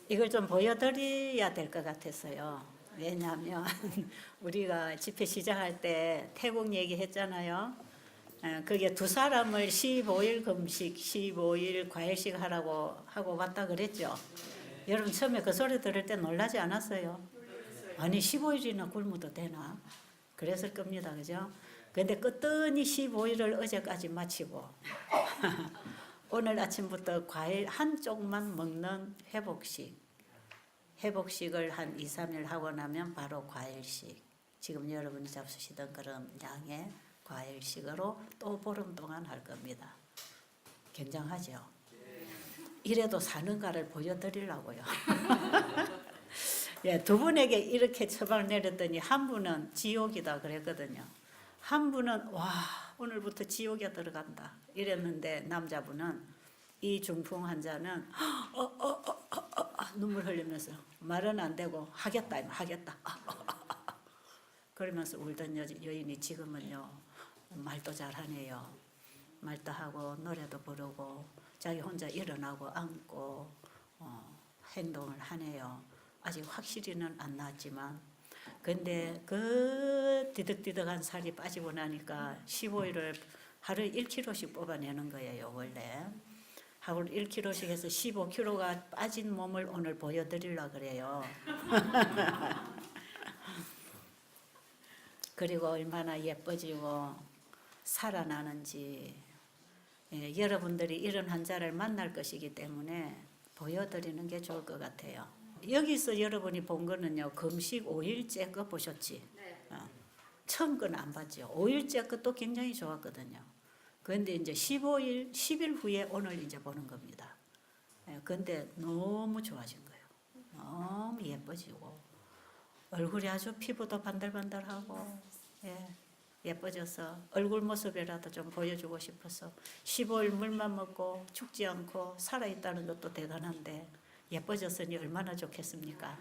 이걸 좀 보여드려야 될 것 같았어요. 왜냐하면 우리가 집회 시작할 때 태국 얘기했잖아요. 그게 두 사람을 15일 금식, 15일 과일식 하라고 하고 왔다 그랬죠. 여러분 처음에 그 소리 들을 때 놀라지 않았어요? 아니 15일이나 굶어도 되나? 그랬을 겁니다. 그죠? 근데 끝더니 15일을 어제까지 마치고 오늘 아침부터 과일 한 쪽만 먹는 회복식을 한 2, 3일 하고 나면 바로 과일식. 지금 여러분이 잡수시던 그런 양의 과일식으로 또 보름 동안 할 겁니다. 굉장하죠? 이래도 사는가를 보여드리려고요. 예, 두 분에게 이렇게 처방을 내렸더니 한 분은 지옥이다 그랬거든요. 한 분은 와 오늘부터 지옥에 들어간다 이랬는데 남자분은 이 중풍 환자는 눈물 흘리면서 말은 안 되고 하겠다 그러면서 울던 여인이 지금은요 말도 잘하네요. 말도 하고 노래도 부르고 자기 혼자 일어나고 앉고 행동을 하네요. 아직 확실히는 안 나왔지만 근데 그 디득디득한 살이 빠지고 나니까 15일을 하루에 1kg씩 뽑아내는 거예요. 원래 하루 1kg씩 해서 15kg가 빠진 몸을 오늘 보여드리려고 그래요. 그리고 얼마나 예뻐지고 살아나는지 여러분들이 이런 환자를 만날 것이기 때문에 보여드리는 게 좋을 것 같아요. 여기서 여러분이 본 거는요. 금식 5일째 거 보셨지? 네. 처음 거는 안 봤죠. 5일째 것도 굉장히 좋았거든요. 그런데 이제 15일, 10일 후에 오늘 이제 보는 겁니다. 근데 너무 좋아진 거예요. 너무 예뻐지고 얼굴이 아주 피부도 반들반들하고 예뻐져서 얼굴 모습이라도 좀 보여주고 싶어서 15일 물만 먹고 죽지 않고 살아있다는 것도 대단한데 예뻐졌으니 얼마나 좋겠습니까?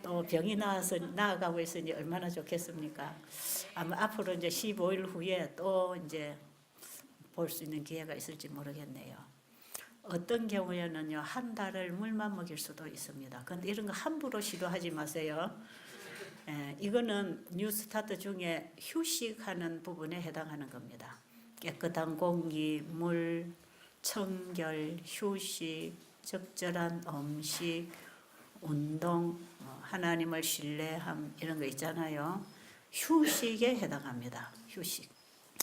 또 병이 나아가고 있으니 얼마나 좋겠습니까? 아마 앞으로 이제 15일 후에 또 이제 볼 수 있는 기회가 있을지 모르겠네요. 어떤 경우에는요, 한 달을 물만 먹일 수도 있습니다. 근데 이런 거 함부로 시도하지 마세요. 이거는 뉴스타트 중에 휴식하는 부분에 해당하는 겁니다. 깨끗한 공기, 물, 청결, 휴식, 적절한 음식, 운동, 하나님을 신뢰함 이런 거 있잖아요. 휴식에 해당합니다. 휴식,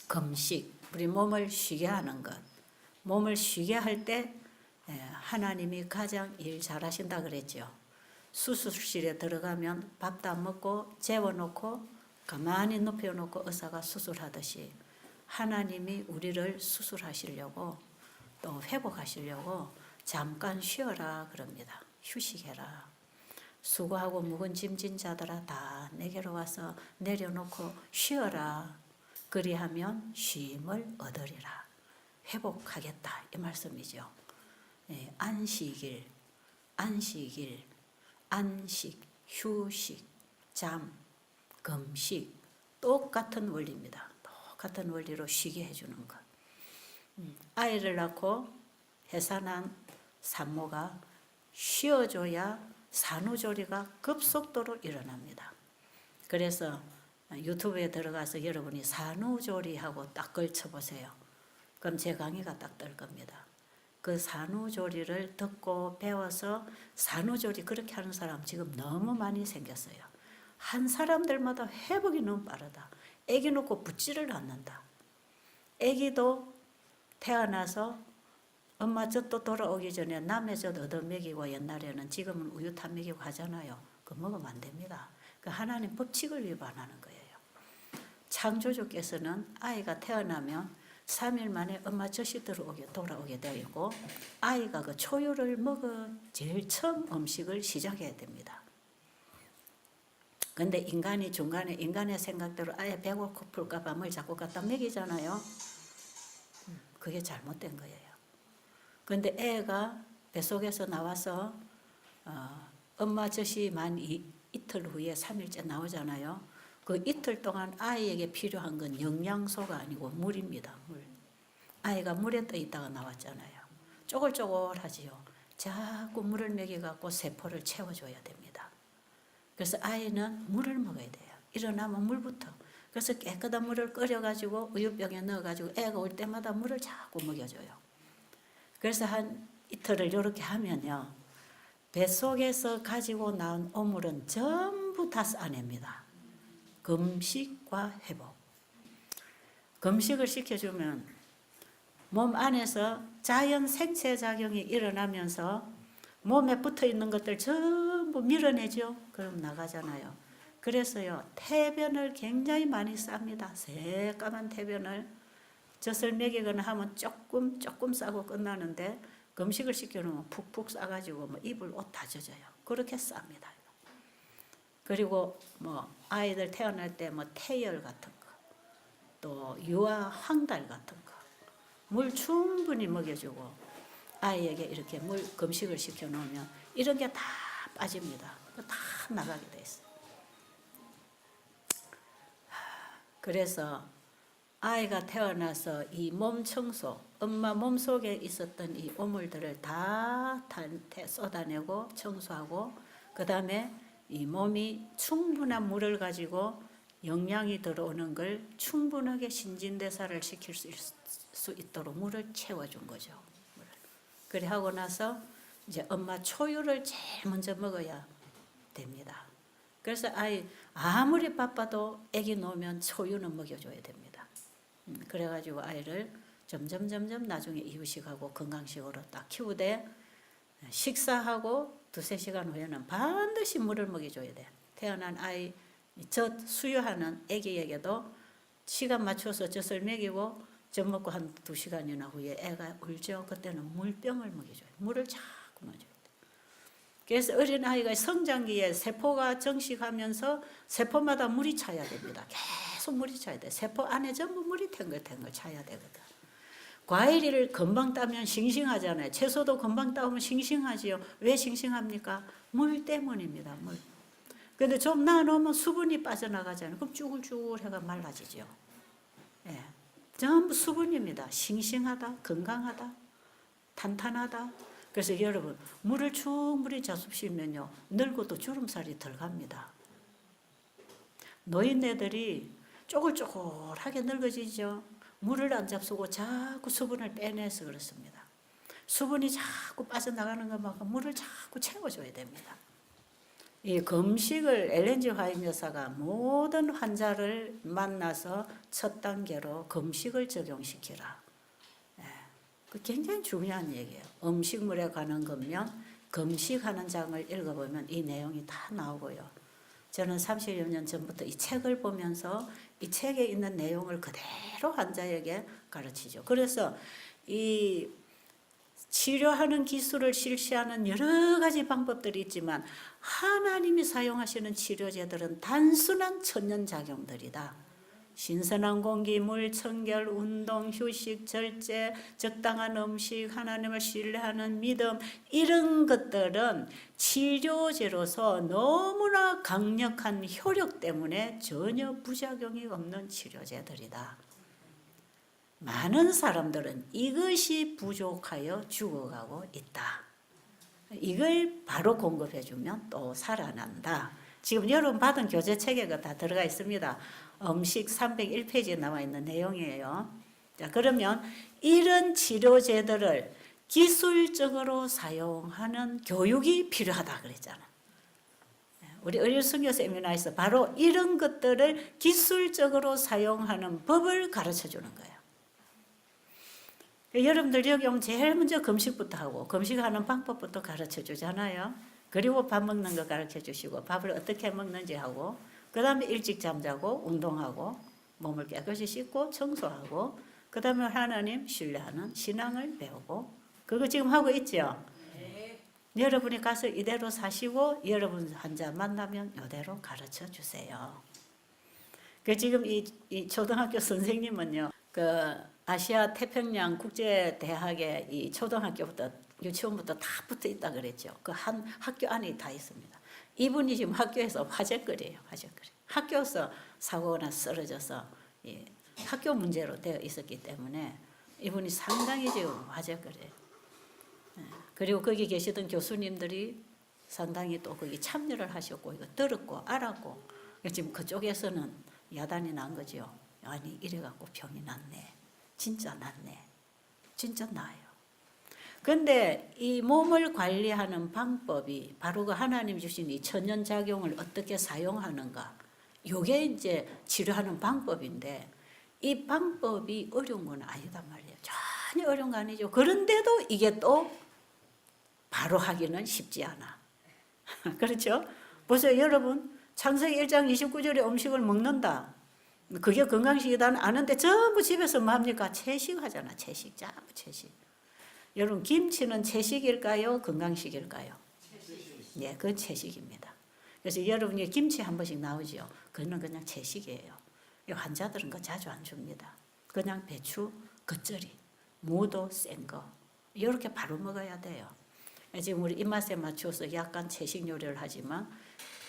금식, 우리 몸을 쉬게 하는 것. 몸을 쉬게 할 때 하나님이 가장 일 잘하신다 그랬죠. 수술실에 들어가면 밥도 안 먹고 재워놓고 가만히 눕혀놓고 의사가 수술하듯이 하나님이 우리를 수술하시려고 또 회복하시려고 잠깐 쉬어라 그럽니다. 휴식해라. 수고하고 묵은 짐진 자들아 다 내게로 와서 내려놓고 쉬어라. 그리하면 쉼을 얻으리라. 회복하겠다 이 말씀이죠. 안식일, 안식, 휴식, 잠, 금식 똑같은 원리입니다. 똑같은 원리로 쉬게 해주는 것. 아이를 낳고 해산한 산모가 쉬어줘야 산후조리가 급속도로 일어납니다. 그래서 유튜브에 들어가서 여러분이 산후조리하고 딱 걸쳐보세요. 그럼 제 강의가 딱 뜰 겁니다. 그 산후조리를 듣고 배워서 산후조리 그렇게 하는 사람 지금 너무 많이 생겼어요. 한 사람들마다 회복이 너무 빠르다. 애기 놓고 붙지를 않는다. 애기도 태어나서 엄마 젖도 돌아오기 전에 남의 젖 얻어 먹이고 옛날에는 지금은 우유 타 먹이고 하잖아요. 그거 먹으면 안 됩니다. 그 하나님 법칙을 위반하는 거예요. 창조주께서는 아이가 태어나면 3일 만에 엄마 젖이 돌아오게 되어 있고 아이가 그 초유를 먹어 제일 처음 음식을 시작해야 됩니다. 근데 인간이 중간에 인간의 생각대로 아예 배고플까 봐 뭘 자꾸 갖다 먹이잖아요. 그게 잘못된 거예요. 근데 애가 뱃속에서 나와서 엄마 젖이 만 이틀 후에 3일째 나오잖아요. 그 이틀 동안 아이에게 필요한 건 영양소가 아니고 물입니다. 물. 아이가 물에 떠 있다가 나왔잖아요. 쪼글쪼글하지요. 자꾸 물을 먹여갖고 세포를 채워줘야 됩니다. 그래서 아이는 물을 먹어야 돼요. 일어나면 물부터. 그래서 깨끗한 물을 끓여가지고 우유병에 넣어가지고 애가 올 때마다 물을 자꾸 먹여줘요. 그래서 한 이틀을 이렇게 하면요, 뱃속에서 가지고 나온 오물은 전부 다 쏴냅니다. 금식과 회복. 금식을 시켜주면 몸 안에서 자연 생체작용이 일어나면서 몸에 붙어있는 것들 전부 밀어내죠. 그럼 나가잖아요. 그래서요, 태변을 굉장히 많이 쌉니다. 새까만 태변을 젖을 먹이거나 하면 조금 싸고 끝나는데, 금식을 시켜놓으면 푹푹 싸가지고 뭐 이불 옷 다 젖어요. 그렇게 쌉니다. 그리고 뭐 아이들 태어날 때 뭐 태열 같은 거, 또 유아 황달 같은 거, 물 충분히 먹여주고 아이에게 이렇게 물 금식을 시켜놓으면 이런 게 다 빠집니다. 다 나가게 돼 있어요. 그래서 아이가 태어나서 이 몸 청소, 엄마 몸속에 있었던 이 오물들을 다 쏟아내고 청소하고, 그 다음에 이 몸이 충분한 물을 가지고 영양이 들어오는 걸 충분하게 신진대사를 시킬 수 있도록 물을 채워준 거죠. 그래 하고 나서 이제 엄마 초유를 제일 먼저 먹어야 됩니다. 그래서 아이 아무리 바빠도 애기 놓으면 초유는 먹여줘야 됩니다. 그래가지고 아이를 점점 나중에 이유식하고 건강식으로 딱 키우되, 식사하고 2-3시간 후에는 반드시 물을 먹여줘야 돼. 태어난 아이 젖 수유하는 애기에게도 시간 맞춰서 젖을 먹이고 젖 먹고 한 2시간이나 후에 애가 울죠. 그때는 물병을 먹여줘요. 물을 자꾸 넣어줘요. 그래서 어린아이가 성장기에 세포가 정식하면서 세포마다 물이 차야 됩니다. 계속 물이 차야 돼. 세포 안에 전부 물이 탱글탱글 차야 되거든. 과일을 금방 따면 싱싱하잖아요. 채소도 금방 따오면 싱싱하지요. 왜 싱싱합니까? 물 때문입니다. 물. 근데 좀 놔놓으면 수분이 빠져나가잖아요. 그럼 쭈글쭈글해가 말라지죠. 예. 전부 수분입니다. 싱싱하다, 건강하다, 탄탄하다. 그래서 여러분, 물을 충분히 자습시면요, 늙어도 주름살이 덜 갑니다. 노인네들이 쪼글쪼글하게 늙어지죠. 물을 안 잡수고 자꾸 수분을 빼내서 그렇습니다. 수분이 자꾸 빠져나가는 것만큼 물을 자꾸 채워줘야 됩니다. 이 금식을 엘렌 G 화이트 여사가 모든 환자를 만나서 첫 단계로 금식을 적용시키라. 그 굉장히 중요한 얘기예요. 음식물에 관한 거면 금식하는 장을 읽어보면 이 내용이 다 나오고요. 저는 30여 년 전부터 이 책을 보면서 이 책에 있는 내용을 그대로 환자에게 가르치죠. 그래서 이 치료하는 기술을 실시하는 여러 가지 방법들이 있지만 하나님이 사용하시는 치료제들은 단순한 천연작용들이다. 신선한 공기, 물, 청결, 운동, 휴식, 절제, 적당한 음식, 하나님을 신뢰하는 믿음, 이런 것들은 치료제로서 너무나 강력한 효력 때문에 전혀 부작용이 없는 치료제들이다. 많은 사람들은 이것이 부족하여 죽어가고 있다. 이걸 바로 공급해주면 또 살아난다. 지금 여러분 받은 교재책에 다 들어가 있습니다. 음식 301페이지에 나와 있는 내용이에요. 자, 그러면 이런 치료제들을 기술적으로 사용하는 교육이 필요하다 그랬잖아. 우리 의료선교 세미나에서 바로 이런 것들을 기술적으로 사용하는 법을 가르쳐 주는 거예요. 여러분들 여기 오면 제일 먼저 금식부터 하고 금식하는 방법부터 가르쳐 주잖아요. 그리고 밥 먹는 거 가르쳐 주시고 밥을 어떻게 먹는지 하고, 그 다음에 일찍 잠자고 운동하고 몸을 깨끗이 씻고 청소하고, 그 다음에 하나님 신뢰하는 신앙을 배우고, 그거 지금 하고 있죠? 네. 여러분이 가서 이대로 사시고 여러분 환자 만나면 이대로 가르쳐 주세요. 그 지금 이 초등학교 선생님은요, 그 아시아 태평양 국제대학에 이 초등학교부터 유치원부터 다 붙어 있다 그랬죠. 그 한 학교 안에 다 있습니다. 이분이 지금 학교에서 화제거리예요. 화제거리. 학교에서 사고나 쓰러져서 학교 문제로 되어 있었기 때문에 이분이 상당히 지금 화제거리예요. 그리고 거기 계시던 교수님들이 상당히 또 거기 참여를 하셨고 이거 들었고 알았고 지금 그쪽에서는 야단이 난 거죠. 아니 이래갖고 병이 났네. 진짜 났네. 진짜 나요. 근데 이 몸을 관리하는 방법이 바로 그 하나님 주신 이 천연작용을 어떻게 사용하는가. 요게 이제 치료하는 방법인데 이 방법이 어려운 건 아니단 말이에요. 전혀 어려운 거 아니죠. 그런데도 이게 또 바로 하기는 쉽지 않아. 그렇죠? 보세요 여러분. 창세기 1장 29절에 음식을 먹는다. 그게 건강식이다 아는데 전부 집에서 뭐 합니까? 채식하잖아. 채식. 전부 채식. 여러분 김치는 채식일까요? 건강식일까요? 네, 그건 채식입니다. 그래서 여러분이 김치 한 번씩 나오죠. 그거는 그냥 채식이에요. 환자들은 그거 자주 안 줍니다. 그냥 배추, 겉절이, 무도 센 거 이렇게 바로 먹어야 돼요. 지금 우리 입맛에 맞춰서 약간 채식 요리를 하지만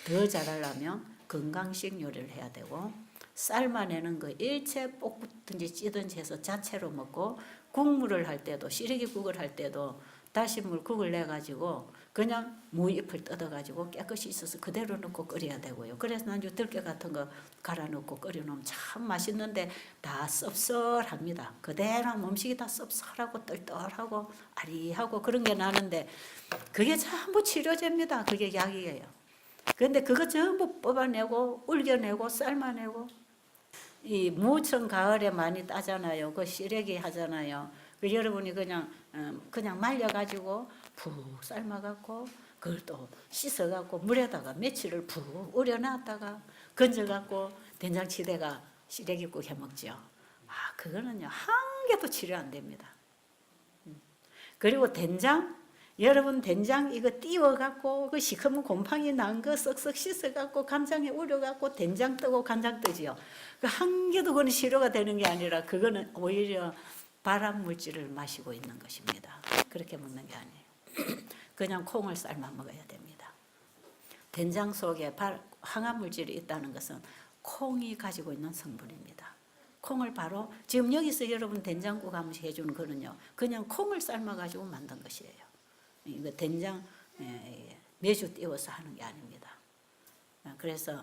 더 잘하려면 건강식 요리를 해야 되고 삶아내는 거 일체 볶든지 찌든지 해서 자체로 먹고 국물을 할 때도 시래기국을 할 때도 다시물 국을 내가지고 그냥 무잎을 뜯어가지고 깨끗이 있어서 그대로 넣고 끓여야 되고요. 그래서 난 들깨 같은 거 갈아 넣고 끓여놓으면 참 맛있는데 다 씁쓸합니다. 그대로 음식이 다 씁쓸하고 뜰뜰하고 아리하고 그런 게 나는데 그게 전부 치료제입니다. 그게 약이에요. 그런데 그거 전부 뽑아내고 울겨내고 삶아내고 이 무청 가을에 많이 따잖아요. 그 시래기 하잖아요. 그 여러분이 그냥 말려가지고 푹 삶아갖고 그걸 또 씻어갖고 물에다가 며칠을 푹 우려놨다가 건져갖고 된장치대가 시래기국 해먹죠. 아 그거는요 한 개도 치료 안 됩니다. 그리고 된장 여러분 된장 이거 띄워갖고 그 시커먼 곰팡이 난 거 썩썩 씻어갖고 간장에 우려갖고 된장 뜨고 간장 뜨지요. 그 한 개도 그건 치료가 되는 게 아니라 그거는 오히려 발암 물질을 마시고 있는 것입니다. 그렇게 먹는 게 아니에요. 그냥 콩을 삶아 먹어야 됩니다. 된장 속에 항암 물질이 있다는 것은 콩이 가지고 있는 성분입니다. 콩을 바로 지금 여기서 여러분 된장국 한번 해주는 거는요. 그냥 콩을 삶아가지고 만든 것이에요. 이거 된장 매주 띄워서 하는 게 아닙니다. 그래서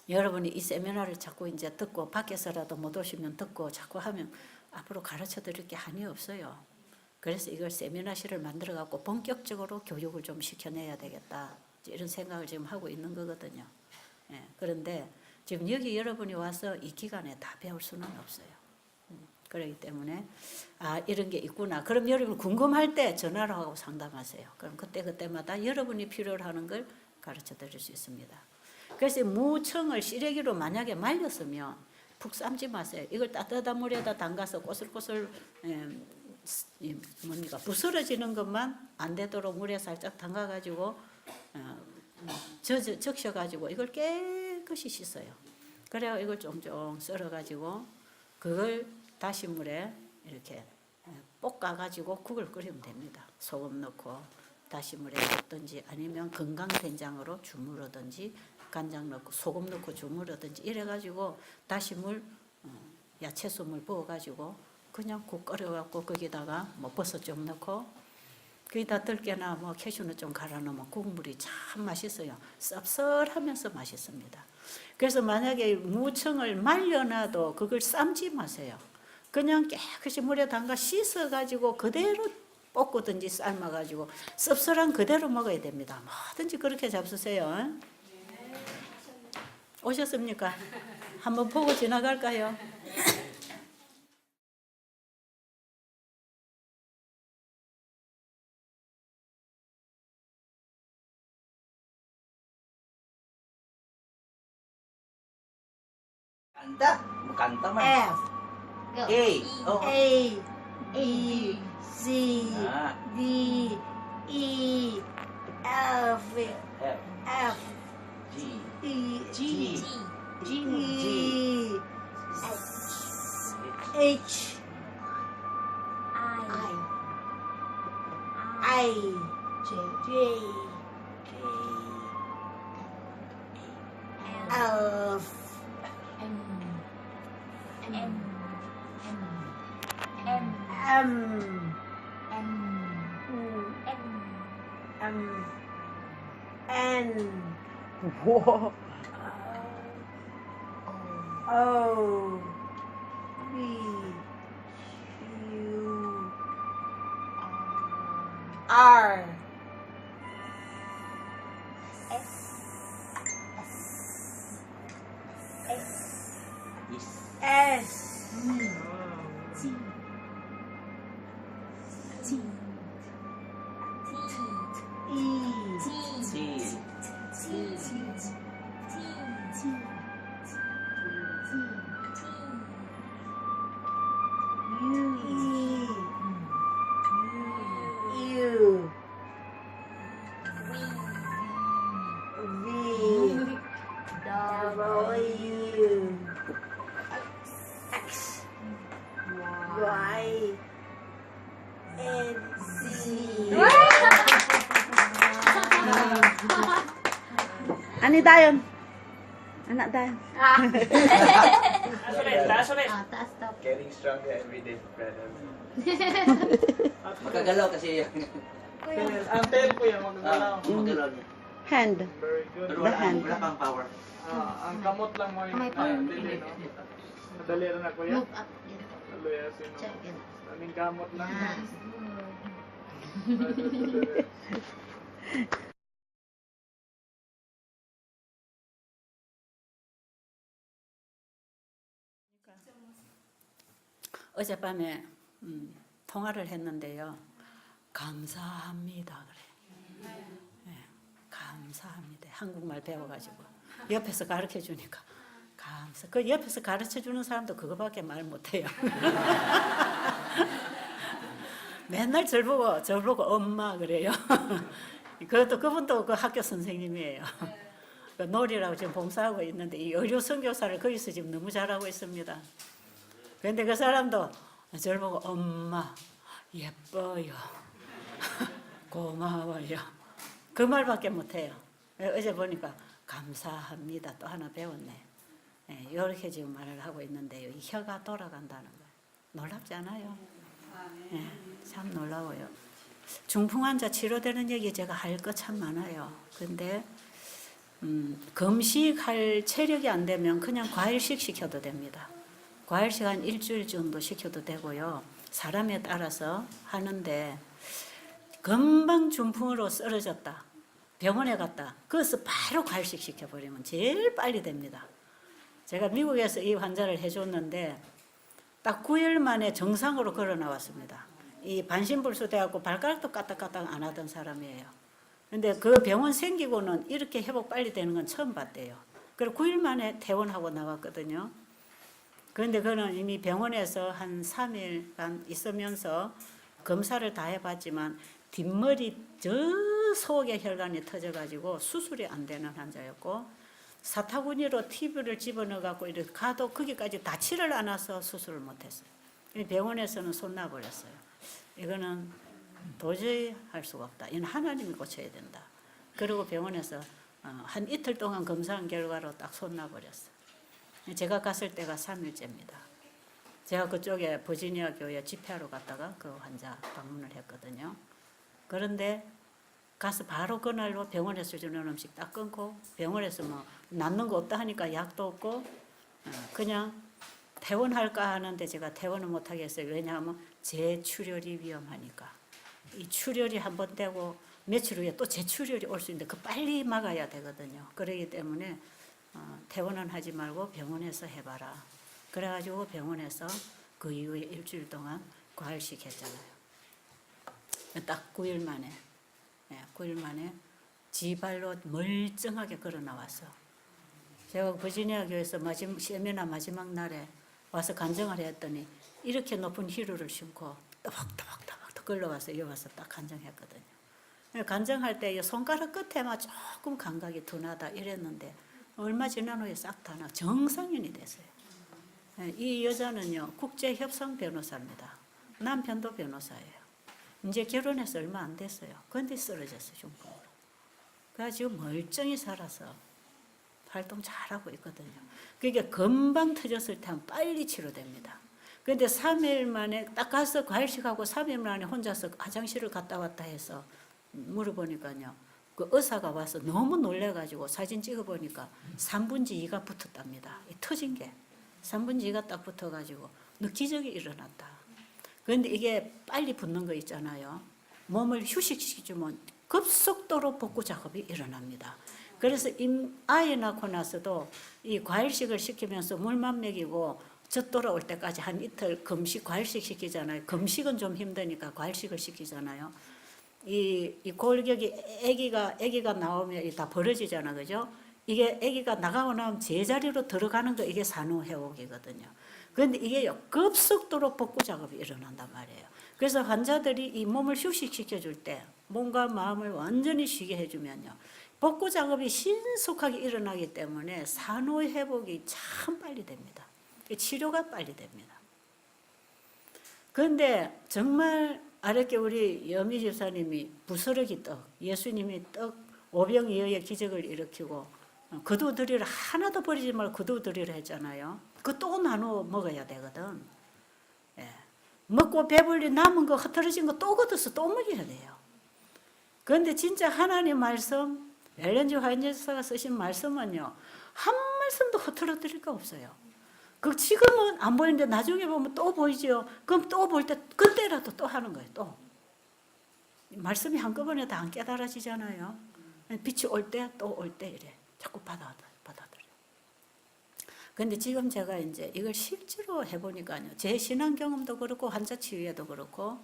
여러분이 이 세미나를 자꾸 이제 듣고 밖에서라도 못 오시면 듣고 자꾸 하면 앞으로 가르쳐 드릴 게 한이 없어요. 그래서 이걸 세미나실을 만들어 갖고 본격적으로 교육을 좀 시켜내야 되겠다. 이런 생각을 지금 하고 있는 거거든요. 그런데 지금 여기 여러분이 와서 이 기간에 다 배울 수는 없어요. 그렇기 때문에 아 이런 게 있구나. 그럼 여러분 궁금할 때 전화로 하고 상담하세요. 그럼 그때마다 여러분이 필요로 하는 걸 가르쳐 드릴 수 있습니다. 그래서 무청을 시래기로 만약에 말렸으면 푹 삶지 마세요. 이걸 따뜻한 물에다 담가서 꼬슬꼬슬 뭡니까 부스러지는 것만 안 되도록 물에 살짝 담가가지고 적셔가지고 이걸 깨끗이 씻어요. 그래야 이걸 쫑쫑 썰어가지고 그걸 다시물에 이렇게 볶아가지고 국을 끓이면 됩니다. 소금 넣고 다시물에 넣든지 아니면 건강된장으로 주무르든지 간장 넣고 소금 넣고 주무르든지 이래가지고 다시물 야채수물 부어가지고 그냥 국 끓여갖고 거기다가 뭐 버섯 좀 넣고 거기다 들깨나 뭐 캐슈넛 좀 갈아 넣으면 국물이 참 맛있어요. 쌉쌀하면서 맛있습니다. 그래서 만약에 무청을 말려놔도 그걸 삶지 마세요. 그냥 깨끗이 물에 담가 씻어가지고 그대로 볶든지 삶아가지고 씁쓸한 그대로 먹어야 됩니다. 뭐든지 그렇게 잡수세요. 오셨습니까? 한번 보고 지나갈까요? Kanta, kanta man. F A. Oh. A E C Ah. D E F F. F G. E G. G H I J K. L M N 와. O B Q R Is. S E T. U U V W X Y and Z. Ani dayon? Anak dayon. Taas top. Getting stronger every day, brother. Magkagalaw kasi yan. Ang tail po yan, magagalaw. Magagalaw niya. Hand. Very good. Pero The wala, hand. wala pang power. Ang kamot lang mo yung dili, no? Madali rin ako yan. Move up. Yan. Hallelujah, sino? Check it. Aming kamot lang. Yes. 어젯밤에 통화를 했는데요. 감사합니다 그래. 예, 감사합니다. 한국말 배워가지고 옆에서 가르쳐 주니까 감사. 그 옆에서 가르쳐 주는 사람도 그거밖에 말 못해요. 맨날 절 보고 엄마 그래요. 그것도 그분도 그 학교 선생님이에요. 그 놀이라고 지금 봉사하고 있는데 이 의료 선교사를 거기서 지금 너무 잘하고 있습니다. 근데 그 사람도 저를 보고 엄마 예뻐요. 고마워요. 그 말밖에 못해요. 어제 보니까 감사합니다. 또 하나 배웠네. 예, 이렇게 지금 말을 하고 있는데요. 이 혀가 돌아간다는 거예요. 놀랍지 않아요? 예, 참 놀라워요. 중풍 환자 치료되는 얘기 제가 할 거 참 많아요. 근데 금식할 체력이 안 되면 그냥 과일식 시켜도 됩니다. 과일식 한 일주일 정도 시켜도 되고요. 사람에 따라서 하는데 금방 중풍으로 쓰러졌다. 병원에 갔다. 그래서 바로 과일식 시켜버리면 제일 빨리 됩니다. 제가 미국에서 이 환자를 해줬는데 딱 9일 만에 정상으로 걸어 나왔습니다. 이 반신불수 돼갖고 발가락도 까딱까딱 안 하던 사람이에요. 근데 그 병원 생기고는 이렇게 회복 빨리 되는 건 처음 봤대요. 그리고 9일 만에 퇴원하고 나왔거든요. 그런데 그는 이미 병원에서 한 3일간 있으면서 검사를 다 해봤지만 뒷머리 저 속에 혈관이 터져가지고 수술이 안 되는 환자였고 사타구니로 TV를 집어넣어갖고 이렇게 가도 거기까지 닿지를 않아서 수술을 못했어요. 병원에서는 손 놔버렸어요. 이거는 도저히 할 수가 없다. 이건 하나님이 고쳐야 된다. 그리고 병원에서 한 이틀 동안 검사한 결과로 딱 손 놔버렸어요. 제가 갔을 때가 3일째입니다. 제가 그쪽에 버지니아 교회 집회하러 갔다가 그 환자 방문을 했거든요. 그런데 가서 바로 그날로 병원에서 주는 음식 딱 끊고 병원에서 뭐 낫는 거 없다 하니까 약도 없고 그냥 퇴원할까 하는데 제가 퇴원을 못 하겠어요. 왜냐하면 재출혈이 위험하니까. 이 출혈이 한번 되고 며칠 후에 또 재출혈이 올 수 있는데 그 빨리 막아야 되거든요. 그렇기 때문에 퇴원은 하지 말고 병원에서 해봐라. 그래가지고 병원에서 그 이후에 일주일 동안 과일식 했잖아요. 딱 9일 만에, 9일 만에 지발로 멀쩡하게 걸어 나왔어. 제가 버지니아 교회에서 세미나 마지막 날에 와서 간증을 했더니 이렇게 높은 히루를 신고 또박또박또박 걸러와서 여기 와서 딱 간증했거든요. 간증할 때 손가락 끝에만 조금 감각이 둔하다 이랬는데 얼마 지난 후에 싹 다 나 정상인이 됐어요. 이 여자는요 국제협상 변호사입니다. 남편도 변호사예요. 이제 결혼해서 얼마 안 됐어요. 그런데 쓰러졌어요 중풍으로. 그래가지고 멀쩡히 살아서 활동 잘하고 있거든요. 그게 금방 터졌을 때 하면 빨리 치료됩니다. 그런데 3일 만에 딱 가서 과일식하고 3일 만에 혼자서 화장실을 갔다 왔다 해서 물어보니까요. 그 의사가 와서 너무 놀래가지고 사진 찍어보니까 3분의 2가 붙었답니다. 이 터진 게 3분의 2가 딱 붙어가지고 너 기적이 일어났다. 그런데 이게 빨리 붙는 거 있잖아요. 몸을 휴식시켜주면 급속도로 복구 작업이 일어납니다. 그래서 아이 낳고 나서도 이 과일식을 시키면서 물만 먹이고 젖 돌아올 때까지 한 이틀 금식 과일식 시키잖아요. 금식은 좀 힘드니까 과일식을 시키잖아요. 이 골격이 아기가 나오면 다 벌어지잖아, 그죠? 이게 아기가 나가고 나면 제자리로 들어가는 거 이게 산후회복이거든요. 그런데 이게요 급속도로 복구 작업이 일어난단 말이에요. 그래서 환자들이 이 몸을 휴식시켜 줄 때 몸과 마음을 완전히 쉬게 해주면요 복구 작업이 신속하게 일어나기 때문에 산후회복이 참 빨리 됩니다. 치료가 빨리 됩니다. 그런데 정말 아랫게 우리 여미 집사님이 부스러기 떡, 예수님이 떡 오병이어의 기적을 일으키고 거두드리를 하나도 버리지 말고 거두드리를 했잖아요. 그 또 나누어 먹어야 되거든. 예. 먹고 배불리 남은 거 흐트러진 거 또 걷어서 또 먹여야 돼요. 그런데 진짜 하나님 말씀, 엘렌 G. 화이트 여사가 쓰신 말씀은요 한 말씀도 흐트러뜨릴 거 없어요. 그 지금은 안 보이는데 나중에 보면 또 보이죠. 그럼 또 볼 때 그때라도 또 하는 거예요. 또 말씀이 한꺼번에 다 안 깨달아지잖아요. 빛이 올 때 또 올 때 이래 자꾸 받아들여. 그런데 지금 제가 이제 이걸 실제로 해보니까요, 제 신앙 경험도 그렇고 환자 치유에도 그렇고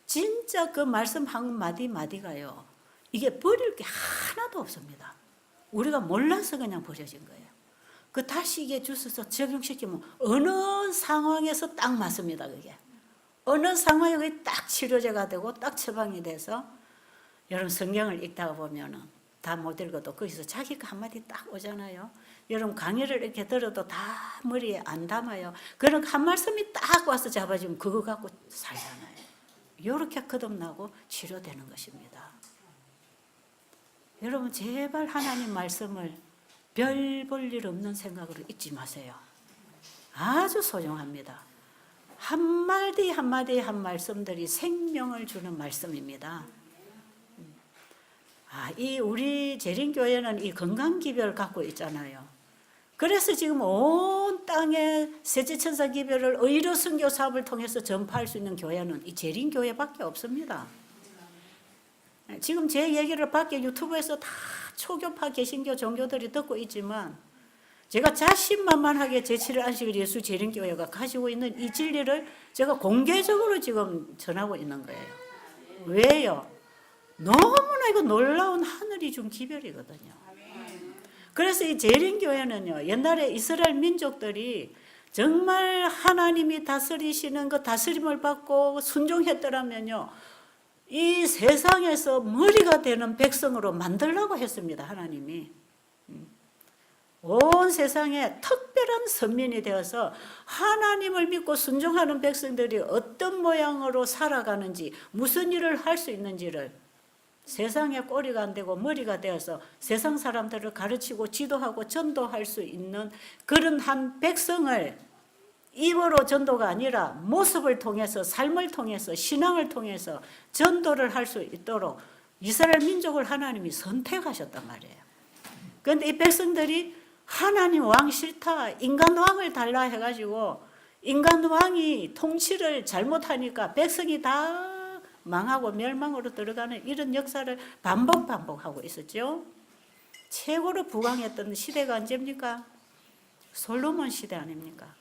진짜 그 말씀 한 마디 마디가요 이게 버릴 게 하나도 없습니다. 우리가 몰라서 그냥 버려진 거예요. 그 다시 이게 주셔서 적용시키면 어느 상황에서 딱 맞습니다. 그게 어느 상황에 그게 딱 치료제가 되고 딱 처방이 돼서 여러분 성경을 읽다가 보면은 다 못 읽어도 거기서 자기가 한마디 딱 오잖아요. 여러분 강의를 이렇게 들어도 다 머리에 안 담아요. 그런 한 말씀이 딱 와서 잡아주면 그거 갖고 살잖아요. 이렇게 거듭나고 치료되는 것입니다. 여러분 제발 하나님 말씀을 별 볼 일 없는 생각으로 잊지 마세요. 아주 소중합니다. 한마디 한마디 한 말씀들이 생명을 주는 말씀입니다. 이 우리 재림교회는 이 건강기별을 갖고 있잖아요. 그래서 지금 온 땅에 세제천사 기별을 의료 선교 사업을 통해서 전파할 수 있는 교회는 이 재림교회밖에 없습니다. 지금 제 얘기를 밖에 유튜브에서 다 초교파 개신교 종교들이 듣고 있지만 제가 자신만만하게 제7일 안식일 예수 재림교회가 가지고 있는 이 진리를 제가 공개적으로 지금 전하고 있는 거예요. 왜요? 너무나 이거 놀라운 하늘이 준 기별이거든요. 그래서 이 재림교회는요 옛날에 이스라엘 민족들이 정말 하나님이 다스리시는 그 다스림을 받고 순종했더라면요 이 세상에서 머리가 되는 백성으로 만들려고 했습니다. 하나님이 온 세상에 특별한 선민이 되어서 하나님을 믿고 순종하는 백성들이 어떤 모양으로 살아가는지 무슨 일을 할 수 있는지를 세상에 꼬리가 안 되고 머리가 되어서 세상 사람들을 가르치고 지도하고 전도할 수 있는 그런 한 백성을 입으로 전도가 아니라 모습을 통해서 삶을 통해서 신앙을 통해서 전도를 할 수 있도록 이스라엘 민족을 하나님이 선택하셨단 말이에요. 그런데 이 백성들이 하나님 왕 싫다, 인간 왕을 달라 해가지고 인간 왕이 통치를 잘못하니까 백성이 다 망하고 멸망으로 들어가는 이런 역사를 반복하고 있었죠. 최고로 부강했던 시대가 언제입니까? 솔로몬 시대 아닙니까?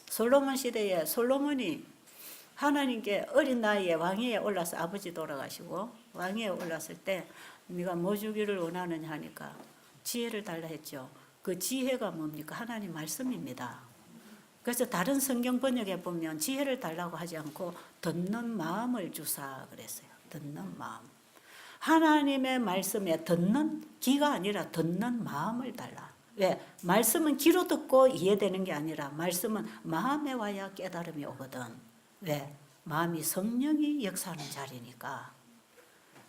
솔로몬 시대에 솔로몬이 하나님께 어린 나이에 왕위에 올라서 아버지 돌아가시고 왕위에 올랐을 때 네가 뭐 주기를 원하느냐 하니까 지혜를 달라 했죠. 그 지혜가 뭡니까? 하나님 말씀입니다. 그래서 다른 성경 번역에 보면 지혜를 달라고 하지 않고 듣는 마음을 주사 그랬어요. 듣는 마음. 하나님의 말씀에 듣는 귀가 아니라 듣는 마음을 달라. 왜? 말씀은 귀로 듣고 이해되는 게 아니라 말씀은 마음에 와야 깨달음이 오거든. 왜? 마음이 성령이 역사하는 자리니까.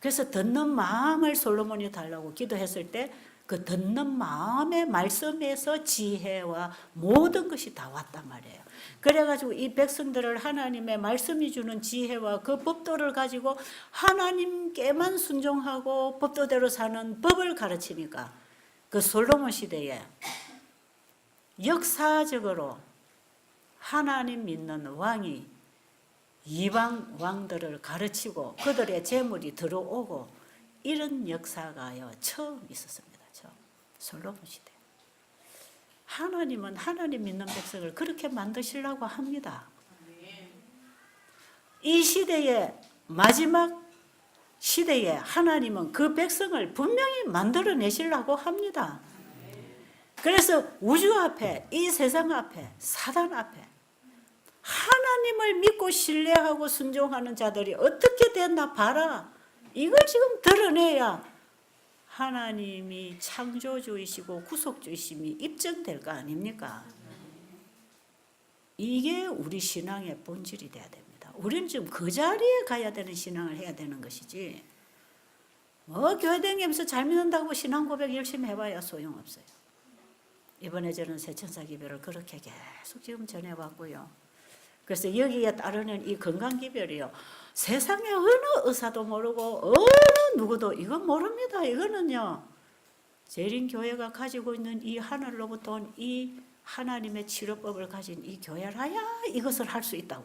그래서 듣는 마음을 솔로몬이 달라고 기도했을 때 그 듣는 마음의 말씀에서 지혜와 모든 것이 다 왔단 말이에요. 그래가지고 이 백성들을 하나님의 말씀이 주는 지혜와 그 법도를 가지고 하나님께만 순종하고 법도대로 사는 법을 가르치니까 그 솔로몬 시대에 역사적으로 하나님 믿는 왕이 이방 왕들을 가르치고 그들의 재물이 들어오고 이런 역사가요 처음 있었습니다. 처음 솔로몬 시대. 하나님은 하나님 믿는 백성을 그렇게 만드시려고 합니다. 이 시대의 마지막 시대에 하나님은 그 백성을 분명히 만들어내시려고 합니다. 그래서 우주 앞에, 이 세상 앞에, 사단 앞에 하나님을 믿고 신뢰하고 순종하는 자들이 어떻게 됐나 봐라. 이걸 지금 드러내야 하나님이 창조주이시고 구속주이심이 입증될 거 아닙니까? 이게 우리 신앙의 본질이 돼야 됩니다. 우리는 지금 그 자리에 가야 되는 신앙을 해야 되는 것이지 뭐 교회 다니면서 잘 믿는다고 신앙 고백 열심히 해봐야 소용없어요. 이번에 저는 새천사 기별을 그렇게 계속 지금 전해왔고요. 그래서 여기에 따르는 이 건강기별이요. 세상에 어느 의사도 모르고 어느 누구도 이건 모릅니다. 이거는요. 재림교회가 가지고 있는 이 하늘로부터 온 이 하나님의 치료법을 가진 이 교회라야 이것을 할 수 있다고.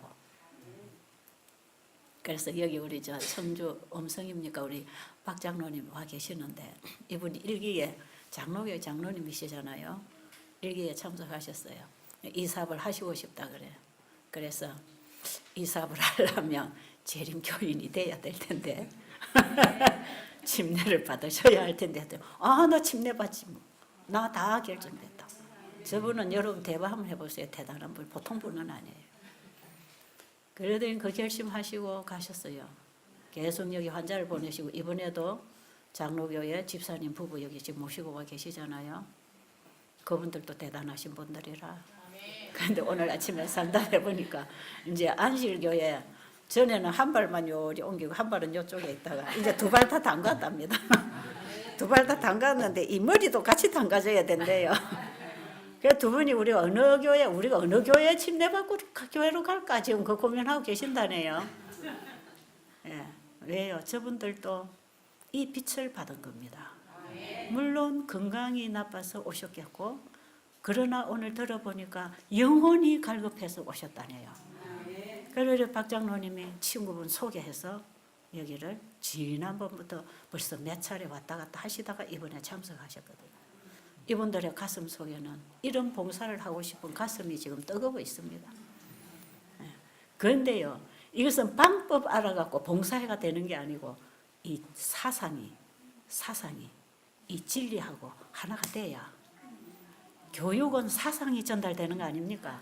그래서 여기 우리 저 청주 음성입니까? 우리 박 장로님 와 계시는데 이분이 일기에 장로교회 장로님이시잖아요. 일기에 참석하셨어요. 이 사업을 하시고 싶다 그래요. 그래서 이 사업을 하려면 재림교인이 돼야 될 텐데 침례를 받으셔야 할 텐데 나 침례 받지 뭐. 나 다 결정됐다. 저분은 여러분 대화 한번 해보세요. 대단한 분, 보통 분은 아니에요. 그래도 그 결심하시고 가셨어요. 계속 여기 환자를 보내시고 이번에도 장로교회 집사님 부부 여기 지금 모시고 와 계시잖아요. 그분들도 대단하신 분들이라. 그런데 오늘 아침에 상담해 보니까 이제 안실교회 전에는 한 발만 요리 옮기고 한 발은 요쪽에 있다가 이제 두 발 다 담갔답니다. 두 발 다 담갔는데 이 머리도 같이 담가져야 된대요. 그래서 두 분이 우리가 어느 교회 침례받고 교회로 갈까 지금 그 고민하고 계신다네요. 예, 왜요? 저분들도 이 빛을 받은 겁니다. 물론 건강이 나빠서 오셨겠고 그러나 오늘 들어보니까 영혼이 갈급해서 오셨다네요. 그래서 박 장로님이 친구분 소개해서 여기를 지난번부터 벌써 몇 차례 왔다 갔다 하시다가 이번에 참석하셨거든요. 이분들의 가슴 속에는 이런 봉사를 하고 싶은 가슴이 지금 뜨거워 있습니다. 그런데요, 이것은 방법 알아갖고 봉사회가 되는 게 아니고 이 사상이 이 진리하고 하나가 돼야 교육은 사상이 전달되는 거 아닙니까?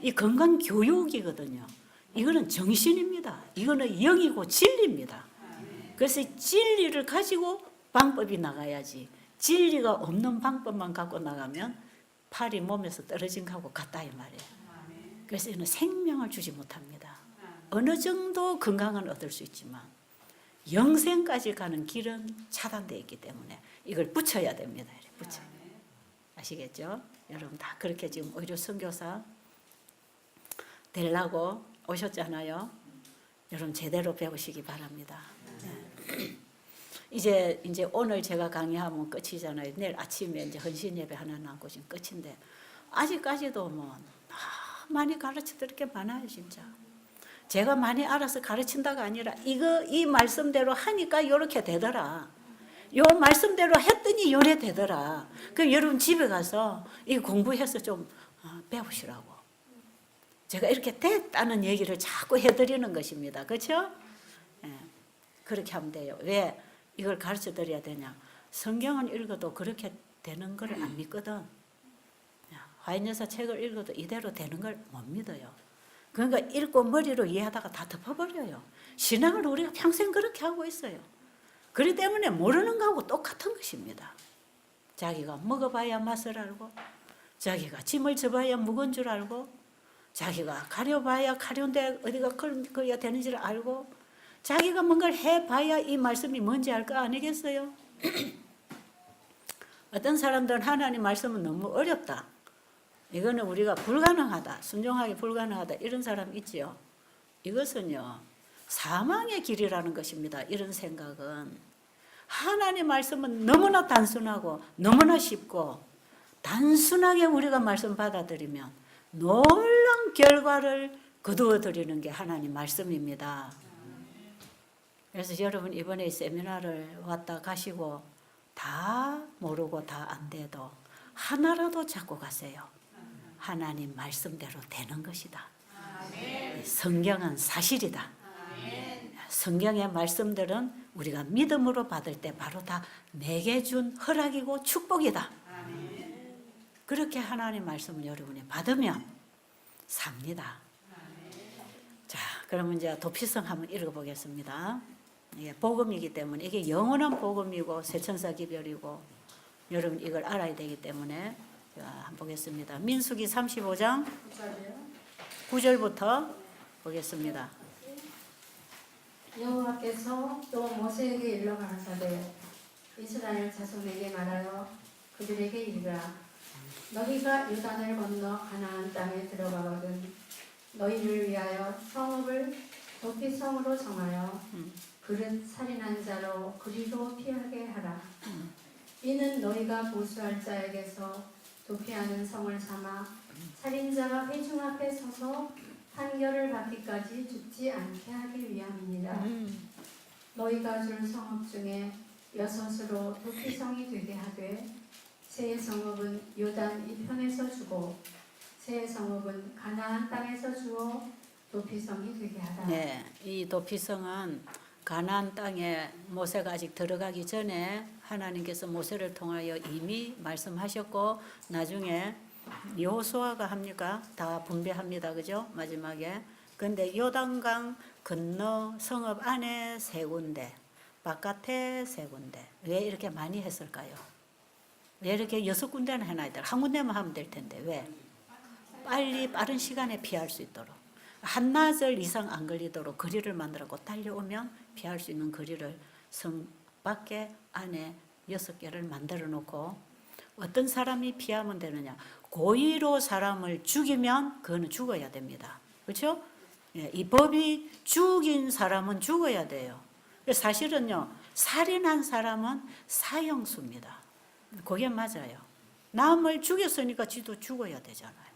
이 건강 교육이거든요. 이거는 정신입니다. 이거는 영이고 진리입니다. 그래서 진리를 가지고 방법이 나가야지. 진리가 없는 방법만 갖고 나가면 팔이 몸에서 떨어진 거하고 같다 이 말이에요. 그래서 이는 생명을 주지 못합니다. 어느 정도 건강은 얻을 수 있지만 영생까지 가는 길은 차단되어 있기 때문에 이걸 붙여야 됩니다. 붙여. 아시겠죠? 여러분 다 그렇게 지금 의료 선교사 되려고 오셨잖아요. 여러분 제대로 배우시기 바랍니다. 네. 이제 오늘 제가 강의하면 끝이잖아요. 내일 아침에 이제 헌신 예배 하나 남고 지금 끝인데 아직까지도 뭐 많이 가르쳐드릴 게 많아요, 진짜. 제가 많이 알아서 가르친다가 아니라 이 말씀대로 하니까 이렇게 되더라. 요 말씀대로 했더니 요래 되더라. 그럼 여러분 집에 가서 이 공부해서 좀 배우시라고. 제가 이렇게 됐다는 얘기를 자꾸 해드리는 것입니다. 그렇죠? 예, 그렇게 하면 돼요. 왜 이걸 가르쳐 드려야 되냐? 성경은 읽어도 그렇게 되는 걸 안 믿거든. 화인여사 책을 읽어도 이대로 되는 걸 못 믿어요. 그러니까 읽고 머리로 이해하다가 다 덮어버려요. 신앙을 우리가 평생 그렇게 하고 있어요. 그렇기 때문에 모르는 거하고 똑같은 것입니다. 자기가 먹어봐야 맛을 알고 자기가 짐을 져봐야 무거운 줄 알고 자기가 가려봐야 가려운데 어디가 걸어야 되는지를 알고 자기가 뭔가를 해봐야 이 말씀이 뭔지 알 거 아니겠어요? 어떤 사람들은 하나님 말씀은 너무 어렵다. 이거는 우리가 불가능하다. 순종하기 불가능하다. 이런 사람 있지요. 이것은요. 사망의 길이라는 것입니다. 이런 생각은. 하나님 말씀은 너무나 단순하고 너무나 쉽고 단순하게 우리가 말씀 받아들이면 놀라운 결과를 거두어 드리는 게 하나님 말씀입니다. 그래서 여러분 이번에 세미나를 왔다 가시고 다 모르고 다 안 돼도 하나라도 잡고 가세요. 하나님 말씀대로 되는 것이다. 성경은 사실이다. 성경의 말씀들은 우리가 믿음으로 받을 때 바로 다 내게 준 허락이고 축복이다. 그렇게 하나님 말씀을 여러분이 받으면 삽니다. 자, 그러면 이제 도피성 한번 읽어보겠습니다. 이게 복음이기 때문에 이게 영원한 복음이고 세천사 기별이고 여러분 이걸 알아야 되기 때문에 한번 보겠습니다. 민수기 35장 9절부터 보겠습니다. 여호와께서 또 모세에게 일러 가라사대 이스라엘 자손에게 말하여 그들에게 이르라 너희가 요단을 건너 가나안 땅에 들어가거든 너희를 위하여 성읍을 도피성으로 정하여 그릇 살인한 자로 그리로 피하게 하라. 이는 너희가 보수할 자에게서 도피하는 성을 삼아 살인자가 회중 앞에 서서 판결을 받기까지 죽지 않게 하기 위함이니라. 너희가 줄 성읍 중에 여섯으로 도피성이 되게 하되 세 성읍은 요단 이편에서 주고 세 성읍은 가나안 땅에서 주어 도피성이 되게 하라. 네, 이 도피성은 가나안 땅에 모세가 아직 들어가기 전에 하나님께서 모세를 통하여 이미 말씀하셨고 나중에 여호수아가 합니까? 다 분배합니다. 그죠? 마지막에. 근데 요단강 건너 성읍 안에 세 군데, 바깥에 세 군데. 왜 이렇게 많이 했을까요? 왜 이렇게 6군데는 해놔야 돼? 한 군데만 하면 될 텐데. 왜? 빨리 빠른 시간에 피할 수 있도록. 한나절 이상 안 걸리도록 거리를 만들었고 달려오면 피할 수 있는 거리를 성 밖에 안에 6개를 만들어 놓고 어떤 사람이 피하면 되느냐? 고의로 사람을 죽이면 그거는 죽어야 됩니다. 그렇죠? 예, 이 법이 죽인 사람은 죽어야 돼요. 사실은요, 살인한 사람은 사형수입니다. 그게 맞아요. 남을 죽였으니까 지도 죽어야 되잖아요.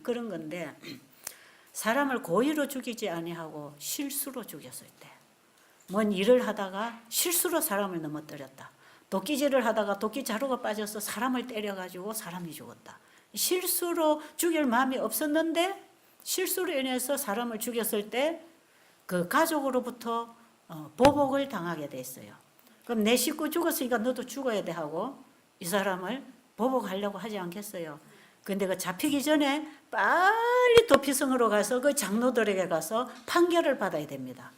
그런 건데 사람을 고의로 죽이지 아니하고 실수로 죽였을 때, 뭔 일을 하다가 실수로 사람을 넘어뜨렸다. 도끼질을 하다가 도끼 자루가 빠져서 사람을 때려가지고 사람이 죽었다. 실수로 죽일 마음이 없었는데 실수로 인해서 사람을 죽였을 때 그 가족으로부터 보복을 당하게 됐어요. 그럼 내 식구 죽었으니까 너도 죽어야 돼 하고 이 사람을 보복하려고 하지 않겠어요. 근데 그 잡히기 전에 빨리 도피성으로 가서 그 장로들에게 가서 판결을 받아야 됩니다.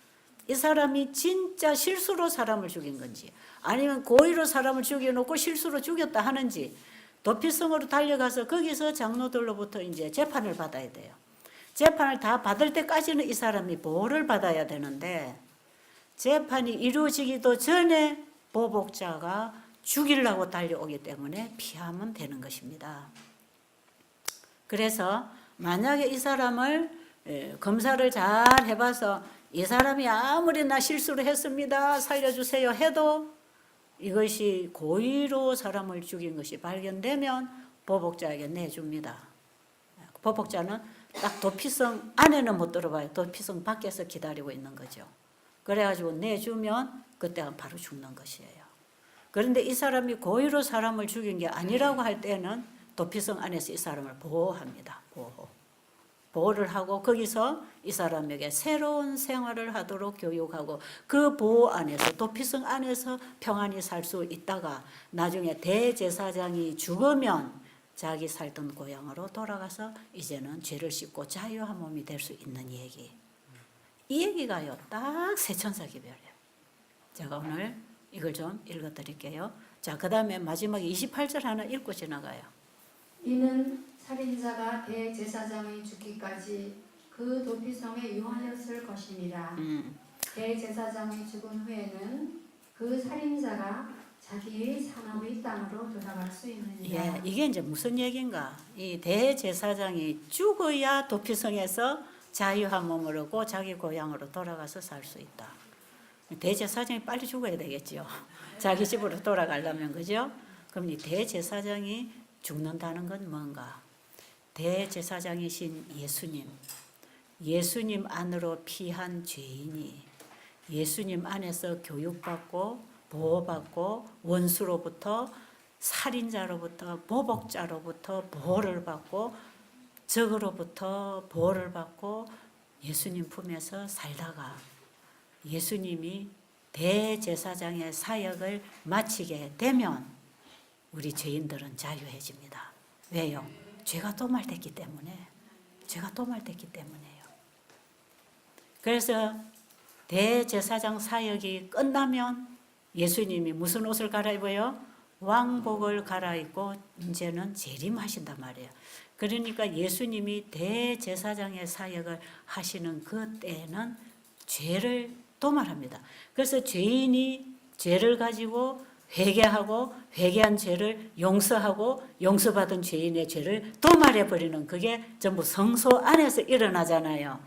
이 사람이 진짜 실수로 사람을 죽인 건지 아니면 고의로 사람을 죽여놓고 실수로 죽였다 하는지 도피성으로 달려가서 거기서 장로들로부터 이제 재판을 받아야 돼요. 재판을 다 받을 때까지는 이 사람이 보호를 받아야 되는데 재판이 이루어지기도 전에 보복자가 죽이려고 달려오기 때문에 피하면 되는 것입니다. 그래서 만약에 이 사람을 검사를 잘 해봐서 이 사람이 아무리 나 실수를 했습니다. 살려주세요 해도 이것이 고의로 사람을 죽인 것이 발견되면 보복자에게 내줍니다. 보복자는 딱 도피성 안에는 못 들어봐요. 도피성 밖에서 기다리고 있는 거죠. 그래가지고 내주면 그때가 바로 죽는 것이에요. 그런데 이 사람이 고의로 사람을 죽인 게 아니라고 할 때는 도피성 안에서 이 사람을 보호합니다. 보호를 하고 거기서 이 사람에게 새로운 생활을 하도록 교육하고 그 보호 안에서 도피성 안에서 평안히 살 수 있다가 나중에 대제사장이 죽으면 자기 살던 고향으로 돌아가서 이제는 죄를 씻고 자유한 몸이 될 수 있는 얘기. 이 얘기가요 딱 세천사기별이에요. 제가 오늘 이걸 좀 읽어드릴게요. 자, 그 다음에 마지막에 28절 하나 읽고 지나가요. 이는 살인자가 대제사장이 죽기까지 그 도피성에 유하였을 것임이라. 대제사장이 죽은 후에는 그 살인자가 자기 산업의 땅으로 돌아갈 수 있느니라. 예, 이게 이제 무슨 얘기인가? 이 대제사장이 죽어야 도피성에서 자유한 몸을 얻고 자기 고향으로 돌아가서 살 수 있다. 대제사장이 빨리 죽어야 되겠죠. 자기 집으로 돌아가려면, 그죠? 그럼 이 대제사장이 죽는다는 건 뭔가? 대제사장이신 예수님 안으로 피한 죄인이 예수님 안에서 교육받고 보호받고 원수로부터 살인자로부터 보복자로부터 보호를 받고 적으로부터 보호를 받고 예수님 품에서 살다가 예수님이 대제사장의 사역을 마치게 되면 우리 죄인들은 자유해집니다. 왜요? 죄가 도말됐기 때문에. 죄가 도말됐기 때문에요. 그래서 대제사장 사역이 끝나면 예수님이 무슨 옷을 갈아입어요? 왕복을 갈아입고 이제는 재림하신단 말이에요. 그러니까 예수님이 대제사장의 사역을 하시는 그때는 죄를 도말합니다. 그래서 죄인이 죄를 가지고 회개하고 회개한 죄를 용서하고 용서받은 죄인의 죄를 도말해버리는 그게 전부 성소 안에서 일어나잖아요.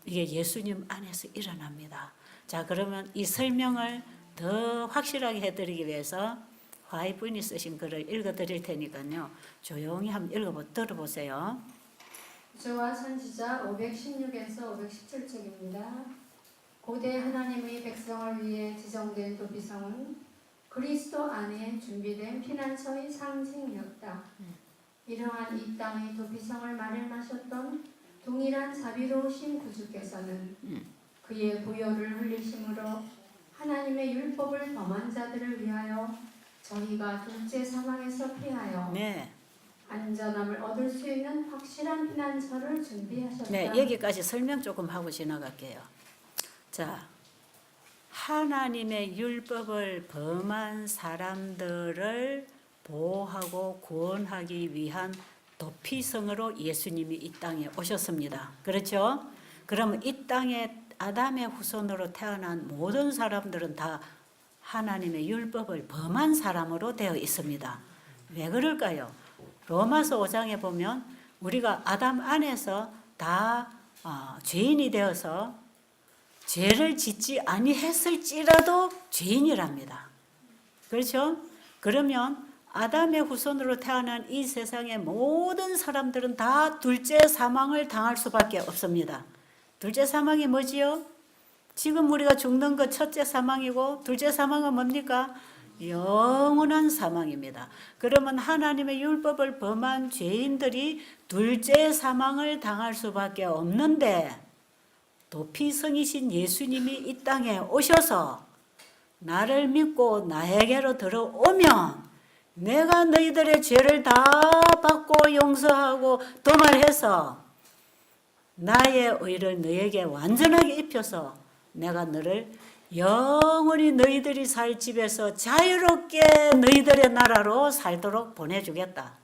이게 예수님 안에서 일어납니다. 자, 그러면 이 설명을 더 확실하게 해드리기 위해서 화이트분이 쓰신 글을 읽어드릴 테니까요. 조용히 한번 들어보세요. 구조와 선지자 516에서 517쪽입니다. 고대 하나님의 백성을 위해 지정된 도피성은 그리스도 안에 준비된 피난처의 상징이었다. 이러한 이 땅의 도피성을 마련하셨던 동일한 자비로우신 구주께서는 그의 보혈을 흘리심으로 하나님의 율법을 범한 자들을 위하여 저희가 둘째 사망에서 피하여 네. 안전함을 얻을 수 있는 확실한 피난처를 준비하셨다. 네, 여기까지 설명 조금 하고 지나갈게요. 자, 하나님의 율법을 범한 사람들을 보호하고 구원하기 위한 도피성으로 예수님이 이 땅에 오셨습니다. 그렇죠? 그러면 이 땅에 아담의 후손으로 태어난 모든 사람들은 다 하나님의 율법을 범한 사람으로 되어 있습니다. 왜 그럴까요? 로마서 5장에 보면 우리가 아담 안에서 다 죄인이 되어서 죄를 짓지 아니했을지라도 죄인이랍니다. 그렇죠? 그러면 아담의 후손으로 태어난 이 세상의 모든 사람들은 다 둘째 사망을 당할 수밖에 없습니다. 둘째 사망이 뭐지요? 지금 우리가 죽는 것 첫째 사망이고 둘째 사망은 뭡니까? 영원한 사망입니다. 그러면 하나님의 율법을 범한 죄인들이 둘째 사망을 당할 수밖에 없는데 도피성이신 예수님이 이 땅에 오셔서 나를 믿고 나에게로 들어오면 내가 너희들의 죄를 다 받고 용서하고 도말해서 나의 의를 너에게 완전하게 입혀서 내가 너를 영원히 너희들이 살 집에서 자유롭게 너희들의 나라로 살도록 보내주겠다.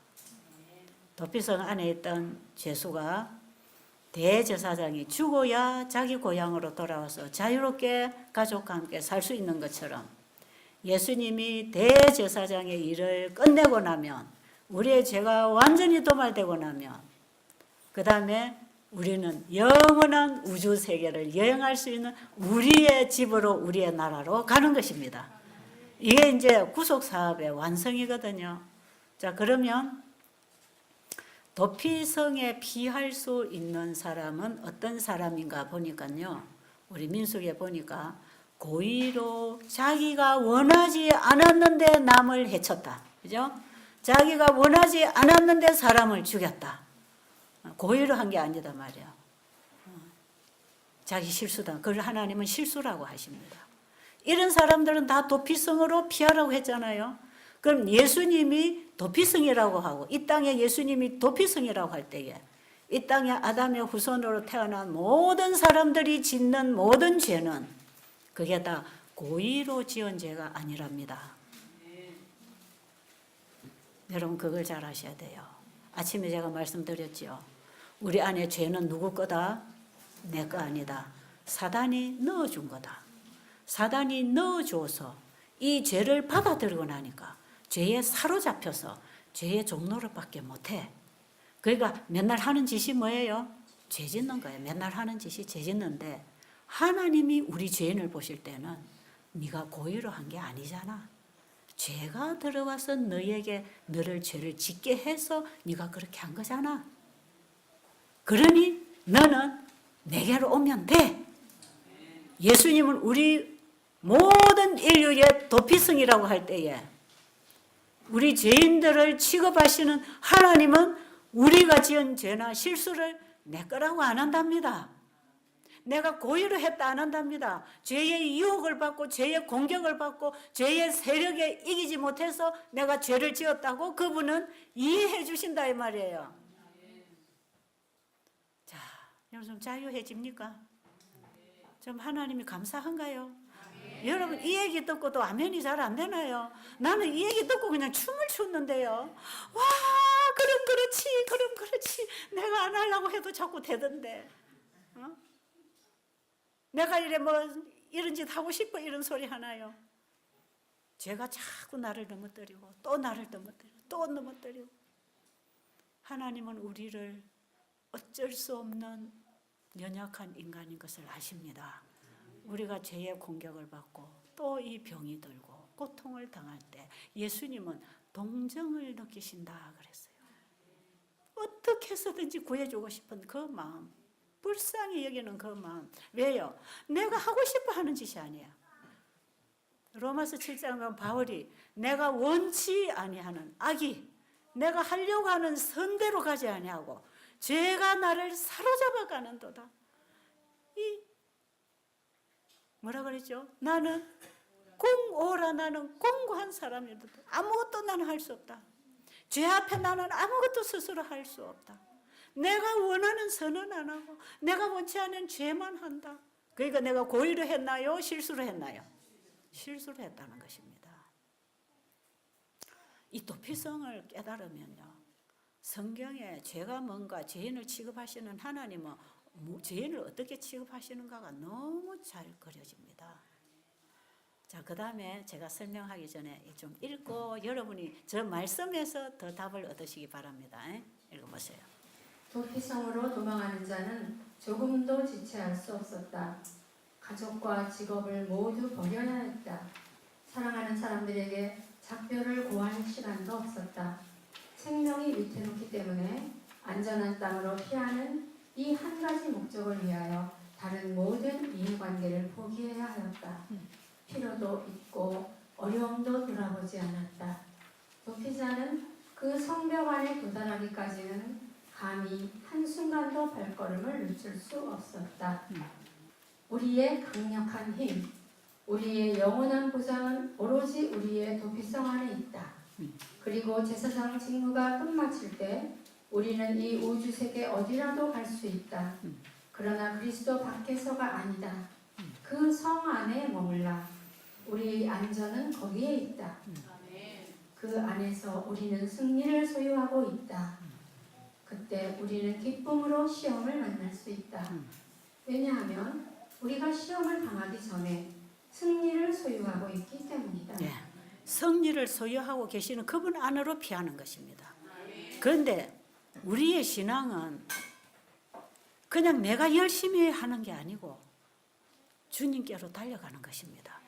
도피성 안에 있던 죄수가 대제사장이 죽어야 자기 고향으로 돌아와서 자유롭게 가족과 함께 살 수 있는 것처럼 예수님이 대제사장의 일을 끝내고 나면 우리의 죄가 완전히 도말되고 나면 그 다음에 우리는 영원한 우주 세계를 여행할 수 있는 우리의 집으로 우리의 나라로 가는 것입니다. 이게 이제 구속 사업의 완성이거든요. 자, 그러면 도피성에 피할 수 있는 사람은 어떤 사람인가 보니까요. 우리 민수기에 보니까 고의로 자기가 원하지 않았는데 남을 해쳤다. 그죠? 자기가 원하지 않았는데 사람을 죽였다. 고의로 한 게 아니다 말이야. 자기 실수다. 그걸 하나님은 실수라고 하십니다. 이런 사람들은 다 도피성으로 피하라고 했잖아요. 그럼 예수님이 도피성이라고 하고 이 땅에 예수님이 도피성이라고 할 때에 이 땅에 아담의 후손으로 태어난 모든 사람들이 짓는 모든 죄는 그게 다 고의로 지은 죄가 아니랍니다. 여러분 그걸 잘 아셔야 돼요. 아침에 제가 말씀드렸죠. 우리 안에 죄는 누구 거다? 내 거 아니다. 사단이 넣어준 거다. 사단이 넣어줘서 이 죄를 받아들이고 나니까 죄에 사로잡혀서 죄의 종노릇밖에 못해. 그러니까 맨날 하는 짓이 뭐예요? 죄 짓는 거예요. 맨날 하는 짓이 죄 짓는데 하나님이 우리 죄인을 보실 때는 네가 고의로 한 게 아니잖아. 죄가 들어와서 너에게 너를 죄를 짓게 해서 네가 그렇게 한 거잖아. 그러니 너는 내게로 오면 돼. 예수님은 우리 모든 인류의 도피성이라고 할 때에 우리 죄인들을 취급하시는 하나님은 우리가 지은 죄나 실수를 내 거라고 안 한답니다. 내가 고의로 했다 안 한답니다. 죄의 유혹을 받고 죄의 공격을 받고 죄의 세력에 이기지 못해서 내가 죄를 지었다고 그분은 이해해 주신다 이 말이에요. 자, 여러분 좀 자유해집니까? 좀 하나님이 감사한가요? 여러분 이 얘기 듣고도 아멘이 잘 안 되나요? 나는 이 얘기 듣고 그냥 춤을 췄는데요. 와, 그럼 그렇지. 내가 안 하려고 해도 자꾸 되던데. 어? 내가 이래 뭐 이런 짓 하고 싶어 이런 소리 하나요? 죄가 자꾸 나를 넘어뜨리고 또 나를 넘어뜨리고 또 넘어뜨리고. 하나님은 우리를 어쩔 수 없는 연약한 인간인 것을 아십니다. 우리가 죄의 공격을 받고 또 이 병이 들고 고통을 당할 때 예수님은 동정을 느끼신다 그랬어요. 어떻게 해서든지 구해주고 싶은 그 마음, 불쌍히 여기는 그 마음. 왜요? 내가 하고 싶어 하는 짓이 아니야. 로마서 7장 보면 바울이 내가 원치 아니하는 악이 내가 하려고 하는 선대로 가지 아니하고 죄가 나를 사로잡아 가는도다. 이 뭐라 그랬죠? 나는 나는 공고한 사람이다. 아무것도 나는 할 수 없다. 죄 앞에 나는 아무것도 스스로 할 수 없다. 내가 원하는 선은 안 하고 내가 원치 않은 죄만 한다. 그러니까 내가 고의로 했나요? 실수로 했나요? 실수로 했다는 것입니다. 이 도피성을 깨달으면요. 성경에 죄가 뭔가 죄인을 취급하시는 하나님은 죄인을 어떻게 취급하시는가가 너무 잘 그려집니다. 자, 그 다음에 제가 설명하기 전에 좀 읽고 여러분이 저 말씀에서 더 답을 얻으시기 바랍니다. 읽어보세요. 도피성으로 도망하는 자는 조금도 지체할 수 없었다. 가족과 직업을 모두 버려야 했다. 사랑하는 사람들에게 작별을 고할 시간도 없었다. 생명이 위태롭기 때문에 안전한 땅으로 피하는 이 한 가지 목적을 위하여 다른 모든 이해관계를 포기해야 하였다. 필요도 있고 어려움도 돌아보지 않았다. 도피자는 그 성벽 안에 도달하기까지는 감히 한순간도 발걸음을 늦출 수 없었다. 우리의 강력한 힘, 우리의 영원한 보장은 오로지 우리의 도피성 안에 있다. 그리고 제사장 직무가 끝마칠 때 우리는 이 우주세계 어디라도 갈 수 있다. 그러나 그리스도 밖에서가 아니다. 그 성 안에 머물라. 우리의 안전은 거기에 있다. 그 안에서 우리는 승리를 소유하고 있다. 그때 우리는 기쁨으로 시험을 만날 수 있다. 왜냐하면 우리가 시험을 당하기 전에 승리를 소유하고 있기 때문이다. 네. 승리를 소유하고 계시는 그분 안으로 피하는 것입니다. 그런데 우리의 신앙은 그냥 내가 열심히 하는 게 아니고 주님께로 달려가는 것입니다.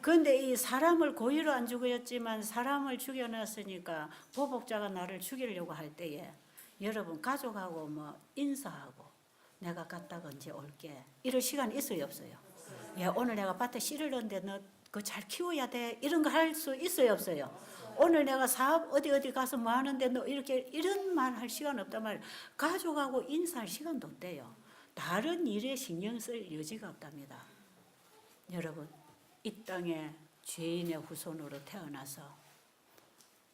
그런데 이 사람을 고의로 안 죽였지만 사람을 죽여놨으니까 보복자가 나를 죽이려고 할 때에 여러분 가족하고 뭐 인사하고 내가 갔다가 언제 올게 이럴 시간이 있어요 없어요? 예, 오늘 내가 밭에 씨를 넣는데 너 그거 잘 키워야 돼 이런 거 할 수 있어요 없어요? 오늘 내가 사업 어디 가서 뭐 하는데 너 이렇게 이런 말 할 시간 없단 말이에요. 가족하고 인사할 시간도 없대요. 다른 일에 신경 쓸 여지가 없답니다. 여러분 이 땅에 죄인의 후손으로 태어나서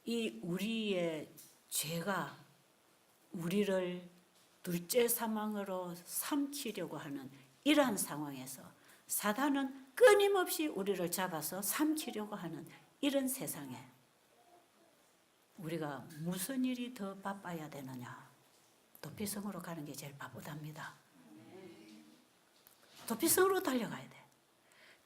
이 우리의 죄가 우리를 둘째 사망으로 삼키려고 하는 이러한 상황에서 사단은 끊임없이 우리를 잡아서 삼키려고 하는 이런 세상에 우리가 무슨 일이 더 바빠야 되느냐? 도피성으로 가는 게 제일 바쁘답니다. 도피성으로 달려가야 돼.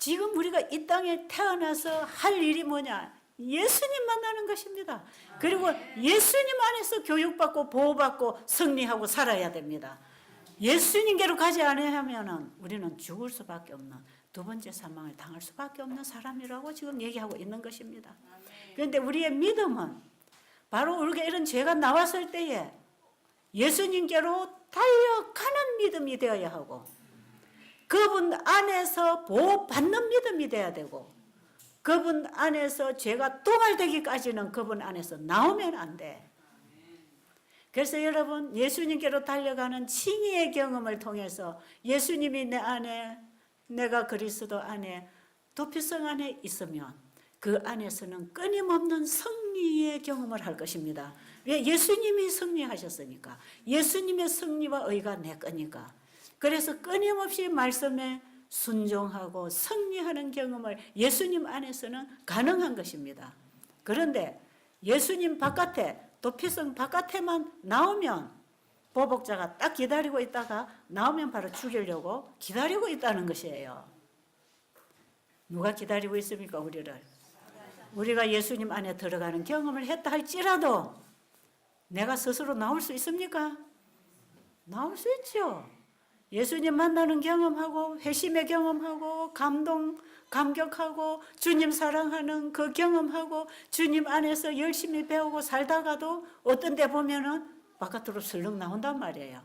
지금 우리가 이 땅에 태어나서 할 일이 뭐냐? 예수님 만나는 것입니다. 그리고 예수님 안에서 교육받고 보호받고 승리하고 살아야 됩니다. 예수님께로 가지 않으면 우리는 죽을 수밖에 없는 두 번째 사망을 당할 수밖에 없는 사람이라고 지금 얘기하고 있는 것입니다. 그런데 우리의 믿음은 바로 우리가 이런 죄가 나왔을 때에 예수님께로 달려가는 믿음이 되어야 하고 그분 안에서 보호받는 믿음이 되어야 되고 그분 안에서 죄가 도말되기까지는 그분 안에서 나오면 안 돼. 그래서 여러분 예수님께로 달려가는 칭의의 경험을 통해서 예수님이 내 안에 내가 그리스도 안에 도피성 안에 있으면 그 안에서는 끊임없는 승리의 경험을 할 것입니다. 왜? 예수님이 승리하셨으니까. 예수님의 승리와 의가 내 거니까. 그래서 끊임없이 말씀에 순종하고 승리하는 경험을 예수님 안에서는 가능한 것입니다. 그런데 예수님 바깥에 도피성 바깥에만 나오면 보복자가 딱 기다리고 있다가 나오면 바로 죽이려고 기다리고 있다는 것이에요. 누가 기다리고 있습니까? 우리를. 우리가 예수님 안에 들어가는 경험을 했다 할지라도 내가 스스로 나올 수 있습니까? 나올 수 있죠. 예수님 만나는 경험하고 회심의 경험하고 감격하고 주님 사랑하는 그 경험하고 주님 안에서 열심히 배우고 살다가도 어떤 데 보면은 바깥으로 슬렁 나온단 말이에요.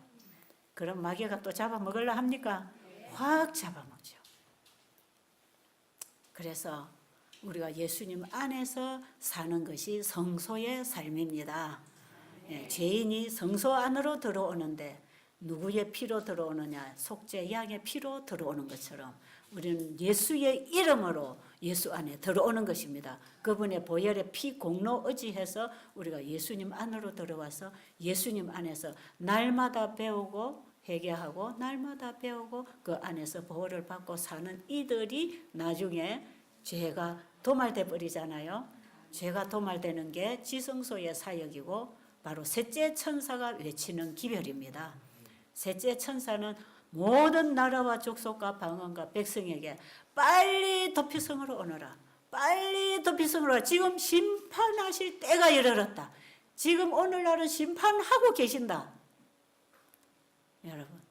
그럼 마귀가 또 잡아먹으려 합니까? 확 잡아먹죠. 그래서 우리가 예수님 안에서 사는 것이 성소의 삶입니다. 죄인이 성소 안으로 들어오는데 누구의 피로 들어오느냐? 속죄 양의 피로 들어오는 것처럼 우리는 예수의 이름으로 예수 안에 들어오는 것입니다. 그분의 보혈의 피 공로 의지해서 우리가 예수님 안으로 들어와서 예수님 안에서 날마다 배우고 회개하고 날마다 배우고 그 안에서 보호를 받고 사는 이들이 나중에 죄가 도말돼 버리잖아요. 죄가 도말되는 게 지성소의 사역이고 바로 셋째 천사가 외치는 기별입니다. 셋째 천사는 모든 나라와 족속과 방언과 백성에게 빨리 도피성으로 오너라. 빨리 도피성으로 오라. 지금 심판하실 때가 이르렀다. 지금 오늘날은 심판하고 계신다. 여러분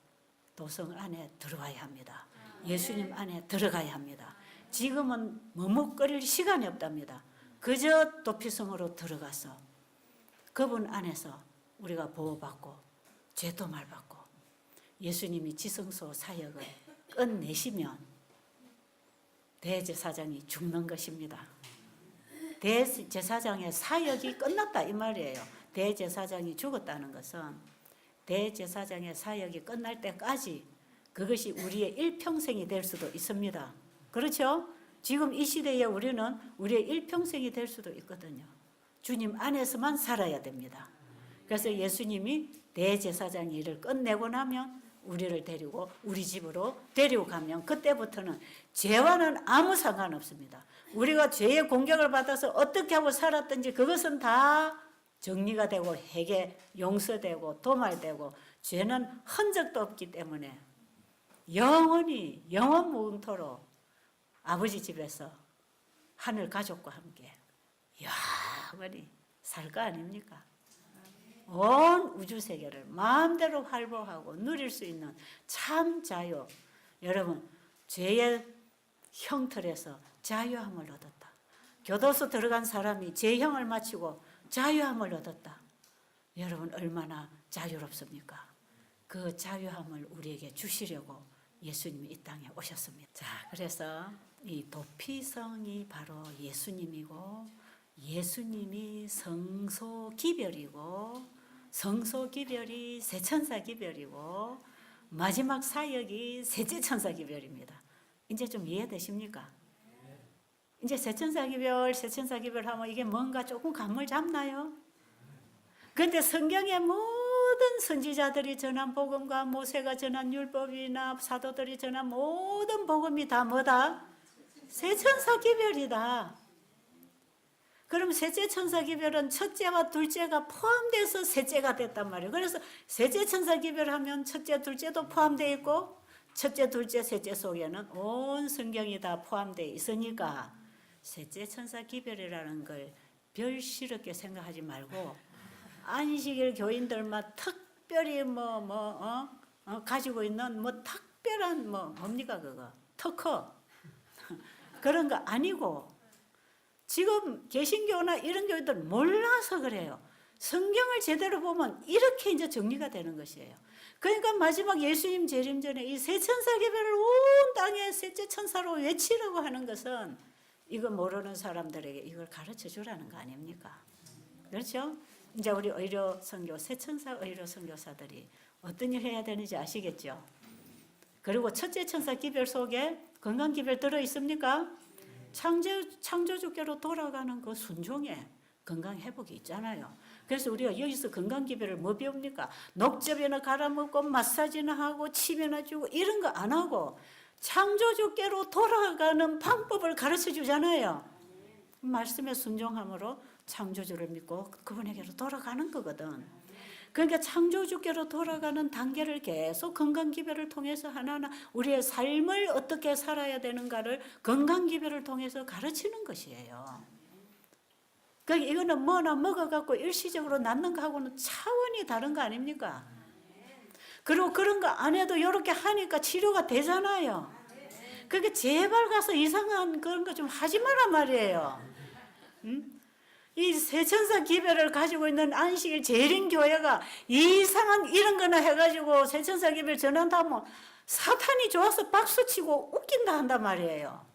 도성 안에 들어와야 합니다. 예수님 안에 들어가야 합니다. 지금은 머뭇거릴 시간이 없답니다. 그저 도피성으로 들어가서 그분 안에서 우리가 보호받고 죄도말받고 예수님이 지성소 사역을 끝내시면 대제사장이 죽는 것입니다. 대제사장의 사역이 끝났다 이 말이에요. 대제사장이 죽었다는 것은 대제사장의 사역이 끝날 때까지 그것이 우리의 일평생이 될 수도 있습니다. 그렇죠? 지금 이 시대에 우리는 우리의 일평생이 될 수도 있거든요. 주님 안에서만 살아야 됩니다. 그래서 예수님이 대제사장 일을 끝내고 나면 우리를 데리고 우리 집으로 데리고 가면 그때부터는 죄와는 아무 상관없습니다. 우리가 죄의 공격을 받아서 어떻게 하고 살았든지 그것은 다 정리가 되고 회개 용서되고 도말되고 죄는 흔적도 없기 때문에 영원히 영원무궁토록 아버지 집에서 하늘 가족과 함께 영원히 살 거 아닙니까? 온 우주 세계를 마음대로 활보하고 누릴 수 있는 참 자유. 여러분 죄의 형틀에서 자유함을 얻었다. 교도소 들어간 사람이 죄형을 마치고 자유함을 얻었다. 여러분 얼마나 자유롭습니까? 그 자유함을 우리에게 주시려고 예수님이 이 땅에 오셨습니다. 자, 그래서 이 도피성이 바로 예수님이고 예수님이 성소 기별이고 성소 기별이 세천사 기별이고 마지막 사역이 셋째 천사 기별입니다. 이제 좀 이해되십니까? 이제 세천사 기별, 세천사 기별 하면 이게 뭔가 조금 감을 잡나요? 그런데 성경의 모든 선지자들이 전한 복음과 모세가 전한 율법이나 사도들이 전한 모든 복음이 다 뭐다? 세천사 기별이다. 그럼 셋째 천사 기별은 첫째와 둘째가 포함돼서 셋째가 됐단 말이에요. 그래서 셋째 천사 기별하면 첫째, 둘째도 포함되어 있고 첫째, 둘째, 셋째 속에는 온 성경이 다 포함되어 있으니까 셋째 천사 기별이라는 걸 별시럽게 생각하지 말고 안식일 교인들만 특별히 가지고 있는 특별한 뭡니까 그거 특허 그런 거 아니고 지금 개신교나 이런 교회들 몰라서 그래요. 성경을 제대로 보면 이렇게 이제 정리가 되는 것이에요. 그러니까 마지막 예수님 재림 전에 이 세 천사 기별을 온 땅에 셋째 천사로 외치라고 하는 것은 이거 모르는 사람들에게 이걸 가르쳐 주라는 거 아닙니까? 그렇죠? 이제 우리 의료 선교 세 천사 의료 선교사들이 어떤 일 해야 되는지 아시겠죠? 그리고 첫째 천사 기별 속에 건강 기별 들어 있습니까? 창조주께로 돌아가는 그 순종에 건강 회복이 있잖아요. 그래서 우리가 여기서 건강 기별을 뭐 배웁니까? 녹즙이나 갈아먹고 마사지나 하고 침이나 주고 이런 거 안 하고 창조주께로 돌아가는 방법을 가르쳐 주잖아요. 말씀에 순종함으로 창조주를 믿고 그분에게로 돌아가는 거거든. 그러니까 창조주께로 돌아가는 단계를 계속 건강 기별을 통해서 하나하나 우리의 삶을 어떻게 살아야 되는가를 건강 기별을 통해서 가르치는 것이에요. 그러니까 이거는 뭐나 먹어갖고 일시적으로 낫는 거하고는 차원이 다른 거 아닙니까? 그리고 그런 거 안 해도 이렇게 하니까 치료가 되잖아요. 그러니까 제발 가서 이상한 그런 거 좀 하지 마란 말이에요. 응? 이 세천사 기별을 가지고 있는 안식일 재림교회가 이상한 이런 거나 해가지고 세천사 기별 전한다 하면 사탄이 좋아서 박수치고 웃긴다 한단 말이에요.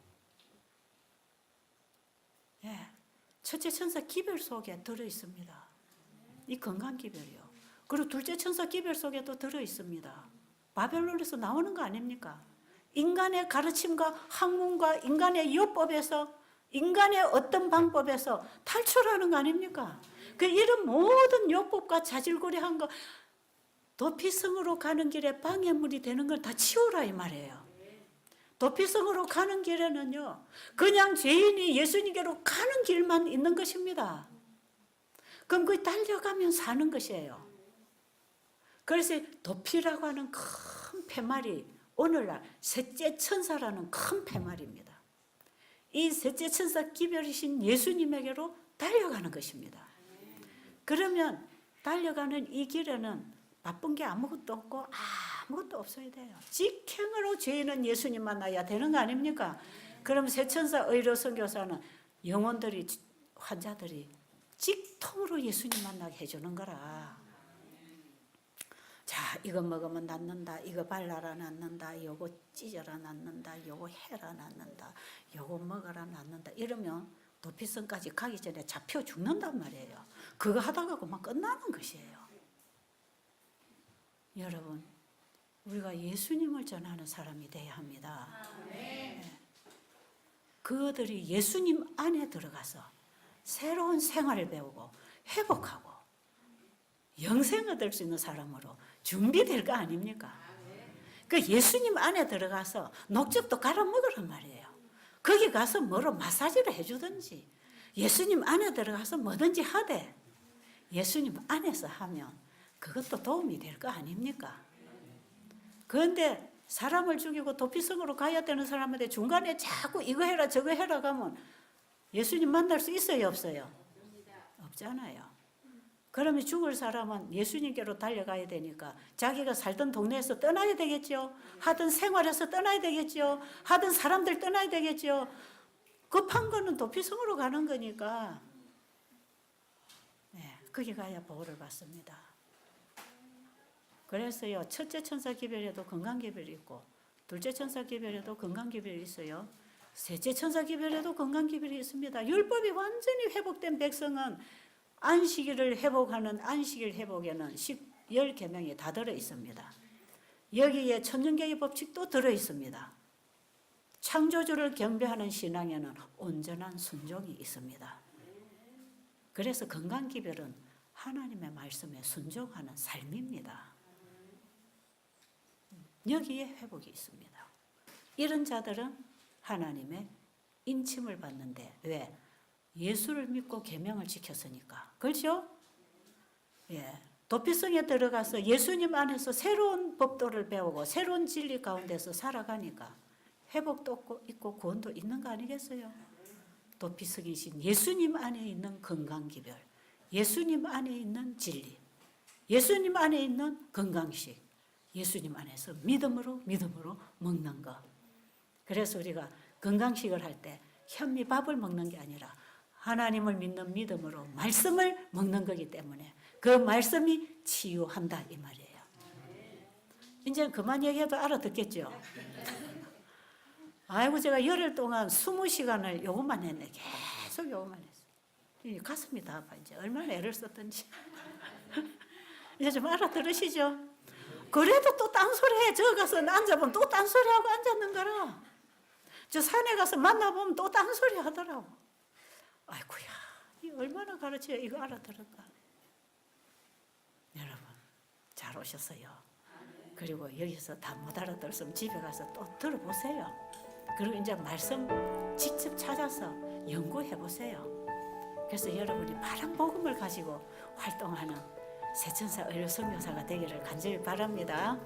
예. 첫째 천사 기별 속에 들어있습니다. 이 건강 기별이요. 그리고 둘째 천사 기별 속에도 들어있습니다. 바벨론에서 나오는 거 아닙니까? 인간의 가르침과 학문과 인간의 요법에서 인간의 어떤 방법에서 탈출하는 거 아닙니까? 그 이런 모든 요법과 자질구레한 거 도피성으로 가는 길에 방해물이 되는 걸 다 치우라 이 말이에요. 도피성으로 가는 길에는요, 그냥 죄인이 예수님께로 가는 길만 있는 것입니다. 그럼 그 달려가면 사는 것이에요. 그래서 도피라고 하는 큰 팻말이 오늘날 셋째 천사라는 큰 팻말입니다. 이 셋째 천사 기별이신 예수님에게로 달려가는 것입니다. 그러면 달려가는 이 길에는 바쁜 게 아무것도 없고 아무것도 없어야 돼요. 직행으로 죄인은 예수님 만나야 되는 거 아닙니까? 그럼 세천사 의료 선교사는 영혼들이 환자들이 직통으로 예수님 만나게 해주는 거라. 자, 이거 먹으면 낫는다. 이거 발라라 낫는다. 요거 찢어라 낫는다. 요거 해라 낫는다. 요거 먹어라 낫는다. 이러면 도피성까지 가기 전에 잡혀 죽는단 말이에요. 그거 하다가 그만 끝나는 것이에요. 여러분, 우리가 예수님을 전하는 사람이 돼야 합니다. 네. 그들이 예수님 안에 들어가서 새로운 생활을 배우고 회복하고 영생을 얻을 수 있는 사람으로 준비될 거 아닙니까? 그 예수님 안에 들어가서 녹즙도 갈아 먹으란 말이에요. 거기 가서 뭐로 마사지를 해주든지 예수님 안에 들어가서 뭐든지 하되 예수님 안에서 하면 그것도 도움이 될 거 아닙니까? 그런데 사람을 죽이고 도피성으로 가야 되는 사람한테 중간에 자꾸 이거 해라 저거 해라 가면 예수님 만날 수 있어요 없어요? 없잖아요. 그러면 죽을 사람은 예수님께로 달려가야 되니까 자기가 살던 동네에서 떠나야 되겠죠. 하던 생활에서 떠나야 되겠죠. 하던 사람들 떠나야 되겠죠. 급한 거는 도피성으로 가는 거니까 네, 거기 가야 보호를 받습니다. 그래서요, 첫째 천사 기별에도 건강 기별이 있고 둘째 천사 기별에도 건강 기별이 있어요. 셋째 천사 기별에도 건강 기별이 있습니다. 율법이 완전히 회복된 백성은 안식일을 회복하는 안식일 회복에는 10계명이 다 들어 있습니다. 여기에 천정계의 법칙도 들어 있습니다. 창조주를 경배하는 신앙에는 온전한 순종이 있습니다. 그래서 건강 기별은 하나님의 말씀에 순종하는 삶입니다. 여기에 회복이 있습니다. 이런 자들은 하나님의 인침을 받는데 왜? 예수를 믿고 계명을 지켰으니까. 그렇죠? 예. 도피성에 들어가서 예수님 안에서 새로운 법도를 배우고 새로운 진리 가운데서 살아가니까 회복도 있고 구원도 있는 거 아니겠어요? 도피성이신 예수님 안에 있는 건강기별, 예수님 안에 있는 진리, 예수님 안에 있는 건강식, 예수님 안에서 믿음으로 먹는 거. 그래서 우리가 건강식을 할 때 현미밥을 먹는 게 아니라 하나님을 믿는 믿음으로 말씀을 먹는 거기 때문에 그 말씀이 치유한다 이 말이에요. 이제 그만 얘기해도 알아듣겠죠? 아이고 제가 열흘 동안 20시간을 요것만 했네. 계속 요것만 했어. 가슴이 다 아파 이제 얼마나 애를 썼던지. 이제 좀 알아들으시죠? 그래도 또 딴소리 해. 저 가서 앉아보면 또 딴소리 하고 앉았는 거라. 저 산에 가서 만나보면 또 딴소리 하더라고. 아이고야, 이 얼마나 가르쳐야 이거 알아들을까? 여러분, 잘 오셨어요. 그리고 여기서 다 못 알아들었으면 집에 가서 또 들어보세요. 그리고 이제 말씀 직접 찾아서 연구해 보세요. 그래서 여러분이 바른 복음을 가지고 활동하는 세천사 의료선교사가 되기를 간절히 바랍니다.